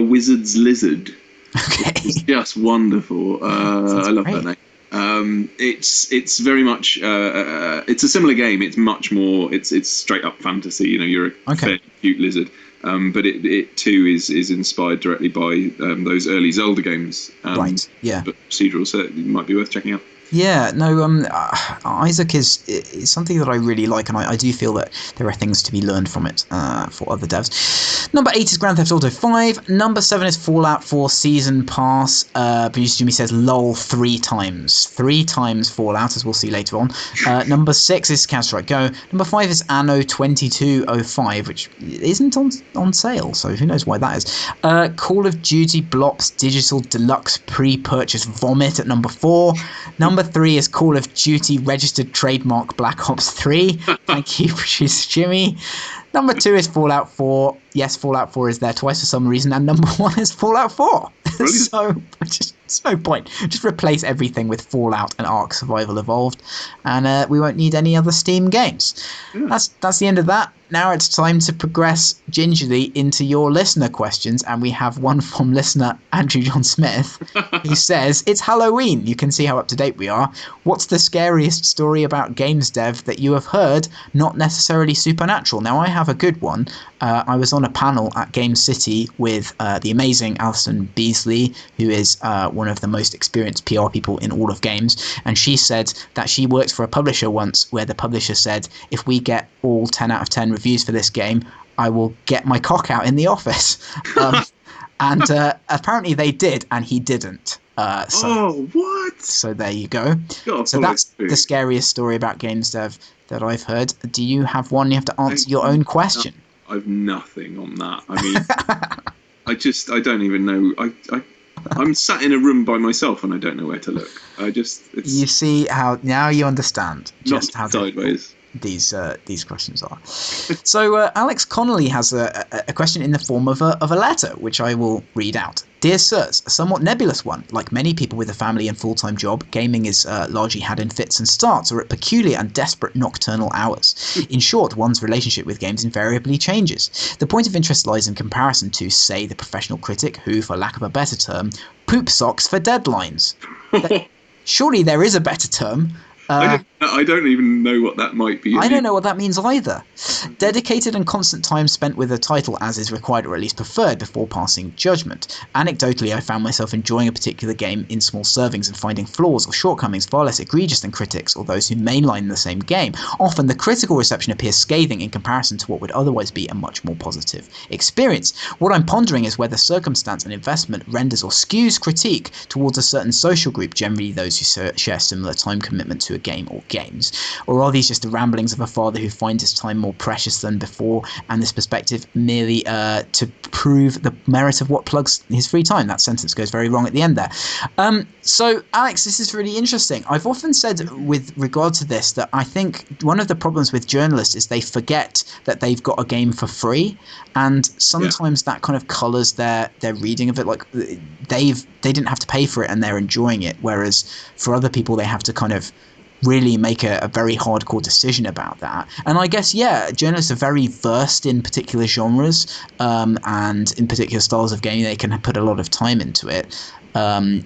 Wizard's Lizard. Okay. It's just wonderful. I love that name. It's very much it's a similar game. It's much more. It's straight up fantasy. You're a fairly cute lizard. But it too is inspired directly by those early Zelda games. Right. Yeah. But procedural, so it might be worth checking out. Yeah, no, Isaac is something that I really like, and I do feel that there are things to be learned from it for other devs. Number 8 is Grand Theft Auto 5. Number 7 is Fallout 4 Season Pass. Producer Jimmy says LOL 3 times. 3 times Fallout, as we'll see later on. Number 6 is Counter-Strike Go. Number 5 is Anno 2205, which isn't on sale, so who knows why that is. Call of Duty Blops Digital Deluxe Pre-Purchase Vomit at number 4. Number 3 is Call of Duty Registered Trademark Black Ops 3. Thank you, producer Jimmy. Number 2 is Fallout 4. Yes, Fallout 4 is there twice for some reason. And number 1 is Fallout 4. So, just no point. Just replace everything with Fallout and Ark Survival Evolved, and we won't need any other Steam games. Yeah. That's the end of that. Now it's time to progress gingerly into your listener questions, and we have one from listener Andrew John Smith, who says, "It's Halloween. You can see how up to date we are. What's the scariest story about games dev that you have heard, not necessarily supernatural?" Now, I have a good one. I was on a panel at Game City with the amazing Alison Beasley, who is one of the most experienced PR people in all of games, and she said that she worked for a publisher once where the publisher said, "If we get all 10 out of 10 reviews for this game, I will get my cock out in the office." And apparently they did, and he didn't. What? So there you go. So that's the scariest story about games dev that I've heard. Do you have one? You have to answer your own question. I've nothing on that. I mean, I don't even know. I'm sat in a room by myself and I don't know where to look. You see how now you understand just how sideways these questions are. So Alex Connolly has a question in the form of a letter, which I will read out. "Dear Sirs, a somewhat nebulous one. Like many people with a family and full-time job, gaming is largely had in fits and starts, or at peculiar and desperate nocturnal hours. In short, one's relationship with games invariably changes. The point of interest lies in comparison to, say, the professional critic who, for lack of a better term, poop socks for deadlines." Surely there is a better term. I don't even know what that might be. I don't know what that means either. "Dedicated and constant time spent with a title as is required, or at least preferred, before passing judgment. Anecdotally, I found myself enjoying a particular game in small servings and finding flaws or shortcomings far less egregious than critics or those who mainline the same game. Often the critical reception appears scathing in comparison to what would otherwise be a much more positive experience. What I'm pondering is whether circumstance and investment renders or skews critique towards a certain social group, generally those who share similar time commitment to a game or games. Or are these just the ramblings of a father who finds his time more precious than before, and this perspective merely to prove the merit of what plugs his free time?" That sentence goes very wrong at the end there. So, Alex, this is really interesting. I've often said with regard to this that I think one of the problems with journalists is they forget that they've got a game for free, and sometimes that kind of colours their reading of it. Like they didn't have to pay for it and they're enjoying it, whereas for other people they have to kind of really make a very hardcore decision about that. And I guess, yeah, journalists are very versed in particular genres, and in particular styles of gaming. They can put a lot of time into it.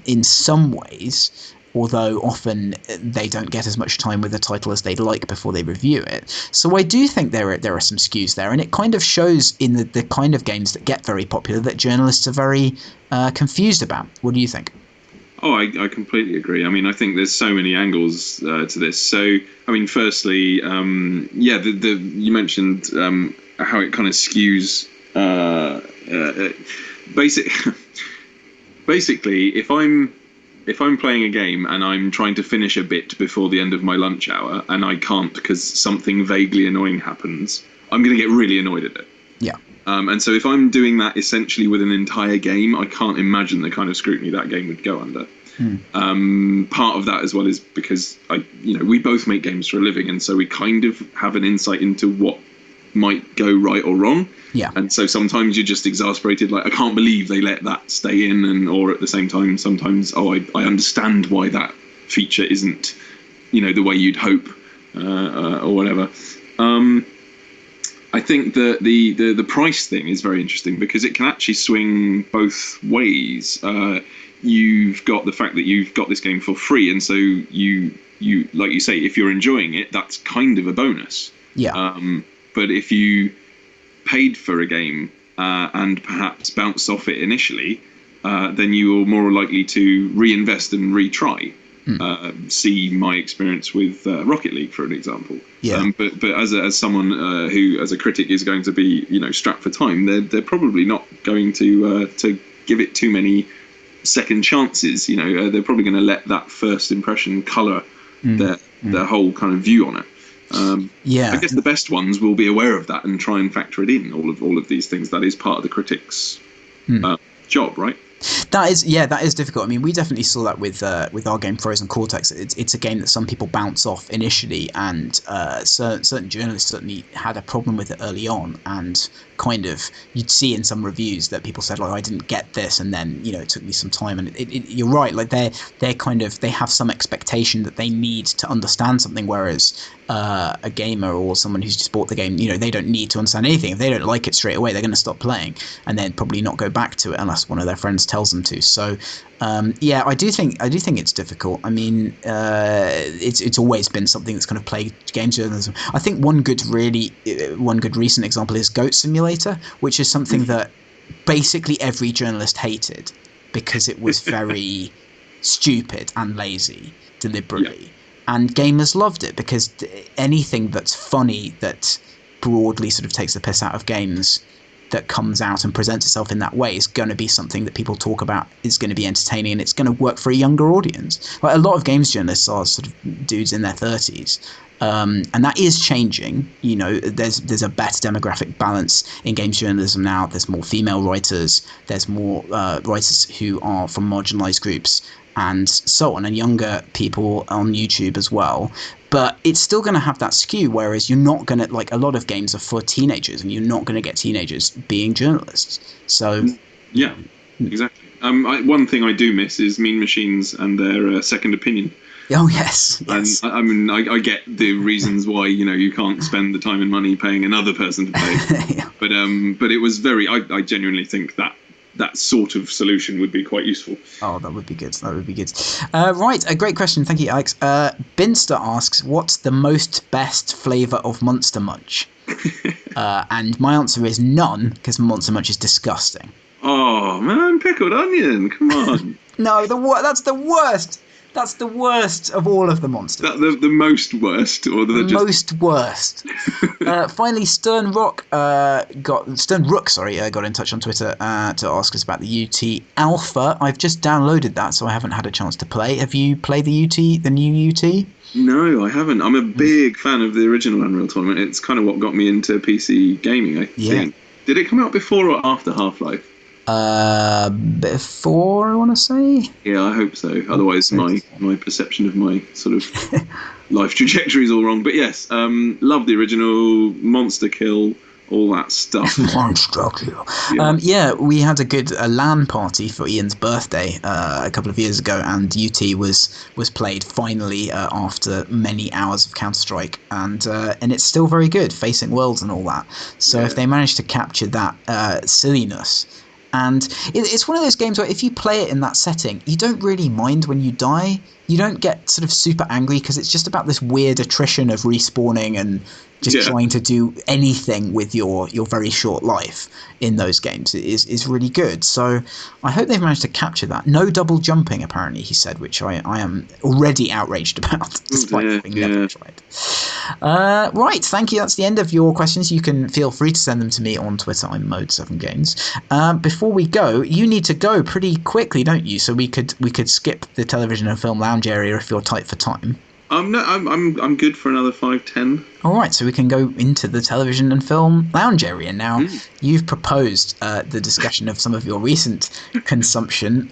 In some ways, although often they don't get as much time with the title as they'd like before they review it. So I do think there are some skews there, and it kind of shows in the kind of games that get very popular that journalists are very confused about. What do you think? Oh, I completely agree. I mean, I think there's so many angles to this. So, I mean, firstly, you mentioned how it kind of skews. Basically, if I'm playing a game and I'm trying to finish a bit before the end of my lunch hour and I can't because something vaguely annoying happens, I'm going to get really annoyed at it. Yeah. And so if I'm doing that essentially with an entire game, I can't imagine the kind of scrutiny that game would go under. Part of that as well is because we both make games for a living, and so we kind of have an insight into what might go right or wrong. Yeah. And so sometimes you're just exasperated, like, I can't believe they let that stay in, or at the same time, sometimes, I understand why that feature isn't, the way you'd hope, or whatever. I think that the price thing is very interesting because it can actually swing both ways. You've got the fact that you've got this game for free, and so you like you say, if you're enjoying it, that's kind of a bonus. Yeah. But if you paid for a game and perhaps bounced off it initially, then you're more likely to reinvest and retry. See my experience with Rocket League, for an example. Yeah. But as someone who, as a critic, is going to be strapped for time, they're probably not going to give it too many second chances. They're probably going to let that first impression colour their whole kind of view on it. I guess the best ones will be aware of that and try and factor it in. All of these things. That is part of the critic's job, right? That is difficult. I mean, we definitely saw that with our game Frozen Cortex. It's a game that some people bounce off initially, and certain journalists certainly had a problem with it early on. And kind of, you'd see in some reviews that people said, like, I didn't get this, and then it took me some time. And you're right, like they're kind of, they have some expectation that they need to understand something, whereas a gamer or someone who's just bought the game, they don't need to understand anything. If they don't like it straight away, they're going to stop playing and then probably not go back to it unless one of their friends tells them to. So I do think it's difficult. I mean, it's always been something that's kind of plagued games journalism. I think one good recent example is Goat Simulator, which is something that basically every journalist hated because it was very stupid and lazy deliberately. Yeah. And gamers loved it because anything that's funny, that broadly sort of takes the piss out of games, that comes out and presents itself in that way is going to be something that people talk about, is going to be entertaining, and it's going to work for a younger audience. Like, a lot of games journalists are sort of dudes in their 30s. And that is changing. There's a better demographic balance in games journalism now. There's more female writers. There's more writers who are from marginalized groups and so on, and younger people on YouTube as well. But it's still going to have that skew, whereas you're not going to, like, a lot of games are for teenagers, and you're not going to get teenagers being journalists. So yeah, exactly. One thing I do miss is Mean Machines and their Second Opinion. Oh yes. And I mean, I get the reasons why you can't spend the time and money paying another person to play, yeah. But it was very. I genuinely think that sort of solution would be quite useful. Oh, that would be good. Right, a great question. Thank you, Alex. Binster asks, what's the most best flavour of Monster Munch? And my answer is none, because Monster Munch is disgusting. Oh man, pickled onion! Come on. No, that's the worst. That's the worst of all of the monsters. The most worst, or the just... most worst. Finally, Stern Rook got in touch on Twitter to ask us about the UT Alpha. I've just downloaded that, so I haven't had a chance to play. Have you played the new UT? No, I haven't. I'm a big fan of the original Unreal Tournament. It's kind of what got me into PC gaming, I think. Did it come out before or after Half-Life? Before, I want to say. Yeah, I hope so. Otherwise, my perception of my sort of life trajectory is all wrong. But yes, love the original. Monster kill all that stuff. Monster Kill. Yeah, we had a good LAN party for Ian's birthday a couple of years ago, and UT was played finally after many hours of Counter-Strike, and it's still very good, Facing Worlds and all that. So if they manage to capture that silliness. And it's one of those games where if you play it in that setting, you don't really mind when you die. You don't get sort of super angry because it's just about this weird attrition of respawning and just trying to do anything with your very short life in those games is really good. So I hope they've managed to capture that. No double jumping, apparently, he said, which I am already outraged about, despite having never tried. Right, thank you. That's the end of your questions. You can feel free to send them to me on Twitter. I'm Mode7Games. Before we go, you need to go pretty quickly, don't you? So we could skip the television and film lounge area if you're tight for time. No, I'm good for another 5-10. All right, so we can go into the television and film lounge area now. You've proposed the discussion of some of your recent consumption,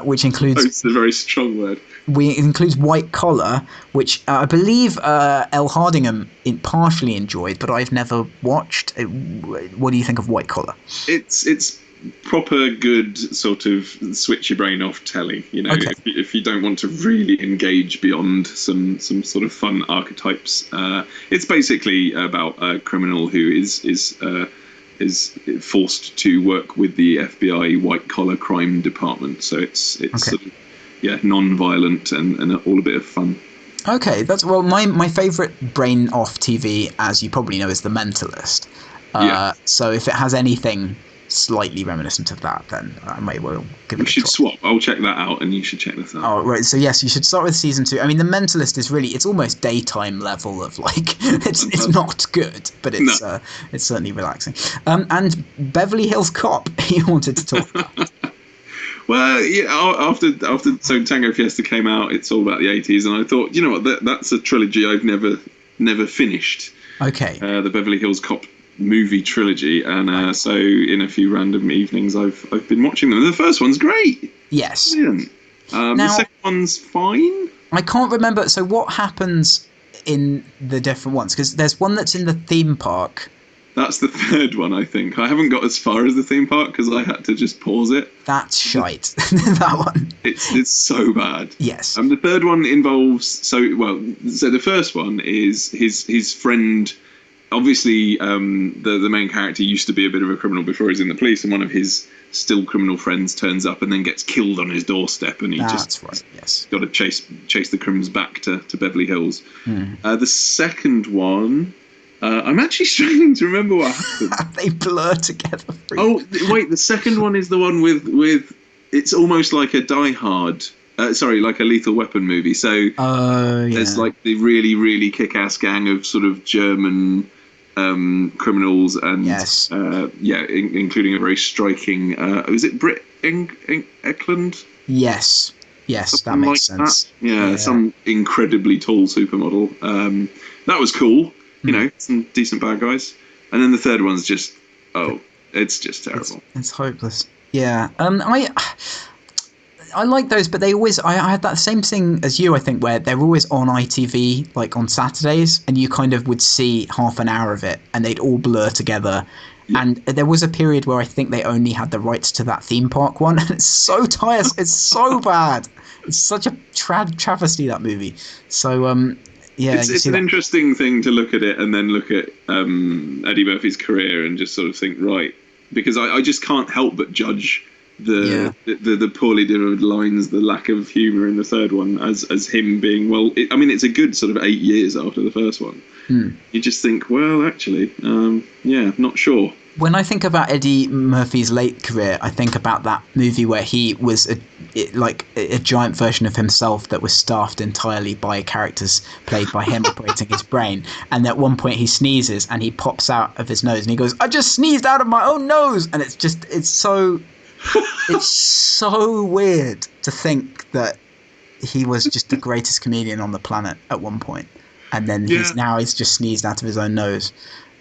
which includes... It's a very strong word. It includes White Collar, which I believe Elle Hardingham partially enjoyed, but I've never watched. What do you think of White Collar? It's proper good sort of switch your brain off telly, Okay. if you don't want to really engage beyond some sort of fun archetypes. It's basically about a criminal who is forced to work with the FBI white collar crime department. So it's sort of non-violent and all a bit of fun. Okay, that's my favourite brain off TV, as you probably know, is The Mentalist. So if it has anything slightly reminiscent of that, then I may well give it a try. We should swap. I'll check that out, and you should check this out. Oh, right. So yes, you should start with season 2. I mean, The Mentalist is really, it's almost daytime level of like, it's not good, but it's certainly relaxing. And Beverly Hills Cop, you wanted to talk about. Well, after so Tango Fiesta came out, it's all about the 80s, and I thought, you know what, that's a trilogy I've never finished. Okay. The Beverly Hills Cop movie trilogy, and so in a few random evenings I've been watching them. The first one's great. Yes. Brilliant. The second one's fine. I can't remember. So what happens in the different ones? Because there's one that's in the theme park. That's the third one, I think. I haven't got as far as the theme park because I had to just pause it. That's shite. That one. It's so bad. Yes. The third one involves so the first one is his friend. Obviously, the main character used to be a bit of a criminal before he's in the police, and one of his still criminal friends turns up and then gets killed on his doorstep, and he That's right. Yes. got to chase the criminals back to Beverly Hills. The second one, I'm actually struggling to remember what happened. They blur together. Oh wait, the second one is the one with it's almost like a Die Hard. Like a Lethal Weapon movie. So there's like the really, really kick-ass gang of sort of German criminals, and including a very striking. Is it Britt Eklund? Yes, that makes sense. That. Some incredibly tall supermodel. That was cool. Some decent bad guys. And then the third one's just it's just terrible. It's hopeless. Yeah. I like those, but they always... I had that same thing as you, I think, where they're always on ITV, like on Saturdays, and you kind of would see half an hour of it, and they'd all blur together. Yeah. And there was a period where I think they only had the rights to that theme park one, and it's so tiresome. It's so bad. It's such a travesty, that movie. So, it's an interesting thing to look at it and then look at Eddie Murphy's career and just sort of think, right, because I just can't help but judge the poorly delivered lines, the lack of humour in the third one as him being, it's a good sort of 8 years after the first one. You just think, well, actually, not sure. When I think about Eddie Murphy's late career, I think about that movie where he was a giant version of himself that was staffed entirely by characters played by him operating his brain. And at one point he sneezes and he pops out of his nose and he goes, "I just sneezed out of my own nose!" And it's so weird to think that he was just the greatest comedian on the planet at one point, and then he's just sneezed out of his own nose,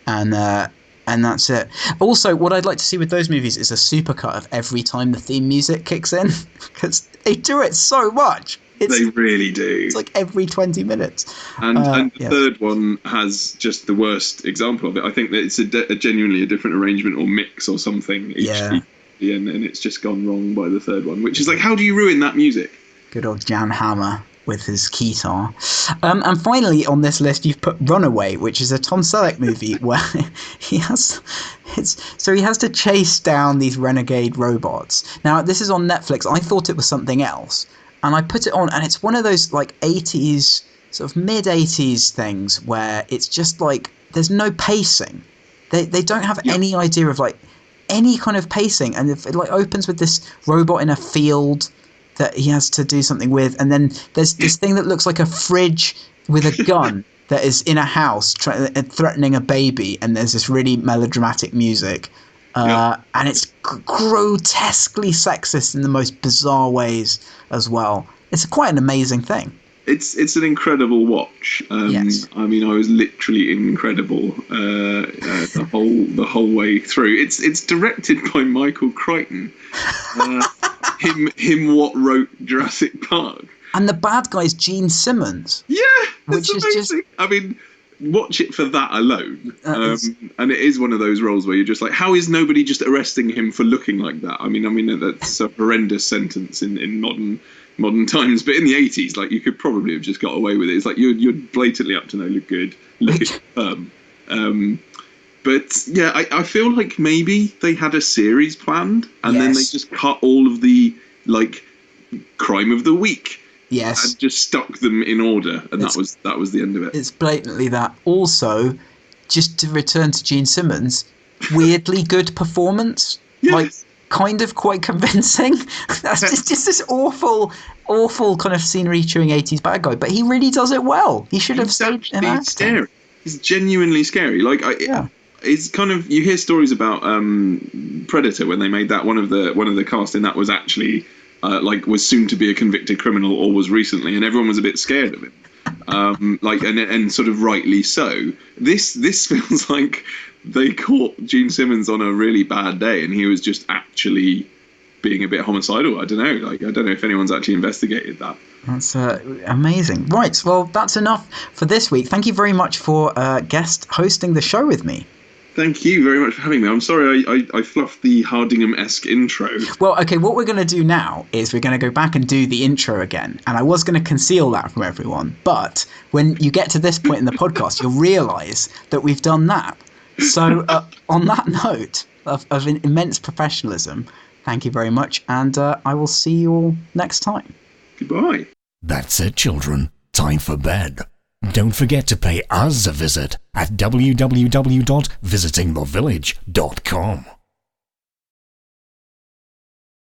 and that's it. Also, what I'd like to see with those movies is a supercut of every time the theme music kicks in, because they do it so much. They really do. It's like every 20 minutes. And the third one has just the worst example of it. I think that it's a genuinely a different arrangement or mix or something each and it's just gone wrong by the third one, which is like, how do you ruin that music? Good old Jan Hammer with his guitar. And finally on this list you've put Runaway, which is a Tom Selleck movie where he has to chase down these renegade robots. Now this is on Netflix. I thought it was something else, and I put it on, and it's one of those like 80s, sort of mid-80s things where it's just like there's no pacing. They don't have any idea of like any kind of pacing, and it like opens with this robot in a field that he has to do something with, and then there's this thing that looks like a fridge with a gun that is in a house threatening a baby, and there's this really melodramatic music, and it's grotesquely sexist in the most bizarre ways as well. It's quite an amazing thing. It's an incredible watch. Yes. I mean, I was literally incredible the whole way through. It's directed by Michael Crichton. Him what wrote Jurassic Park. And the bad guy's Gene Simmons. Yeah, which is amazing. just. I mean, watch it for that alone. And it is one of those roles where you're just like, how is nobody just arresting him for looking like that? I mean that's a horrendous sentence in modern times, but in the 80s, like, you could probably have just got away with it. It's like you're blatantly up to no good, look but yeah, I feel like maybe they had a series planned, and then they just cut all of the like crime of the week, and just stuck them in order, and that was the end of it. It's blatantly that. Also, just to return to Gene Simmons, weirdly good performance. Like, kind of quite convincing. That's just this awful kind of scenery chewing 80s bad guy, but he really does it well. He should have stayed in acting. Scary. He's genuinely scary. Like, it's kind of, you hear stories about Predator when they made that. One of the cast in that was actually was soon to be a convicted criminal, or was recently, and everyone was a bit scared of him. And sort of rightly so. This feels like they caught Gene Simmons on a really bad day, and he was just actually being a bit homicidal. I don't know. Like, I don't know if anyone's actually investigated that. That's amazing. Right, well, that's enough for this week. Thank you very much for guest hosting the show with me. Thank you very much for having me. I'm sorry I fluffed the Hardingham-esque intro. Well, okay, what we're going to do now is we're going to go back and do the intro again. And I was going to conceal that from everyone. But when you get to this point in the podcast, you'll realise that we've done that. So on that note of immense professionalism, thank you very much. And I will see you all next time. Goodbye. That's it, children. Time for bed. Don't forget to pay us a visit at www.visitingthevillage.com.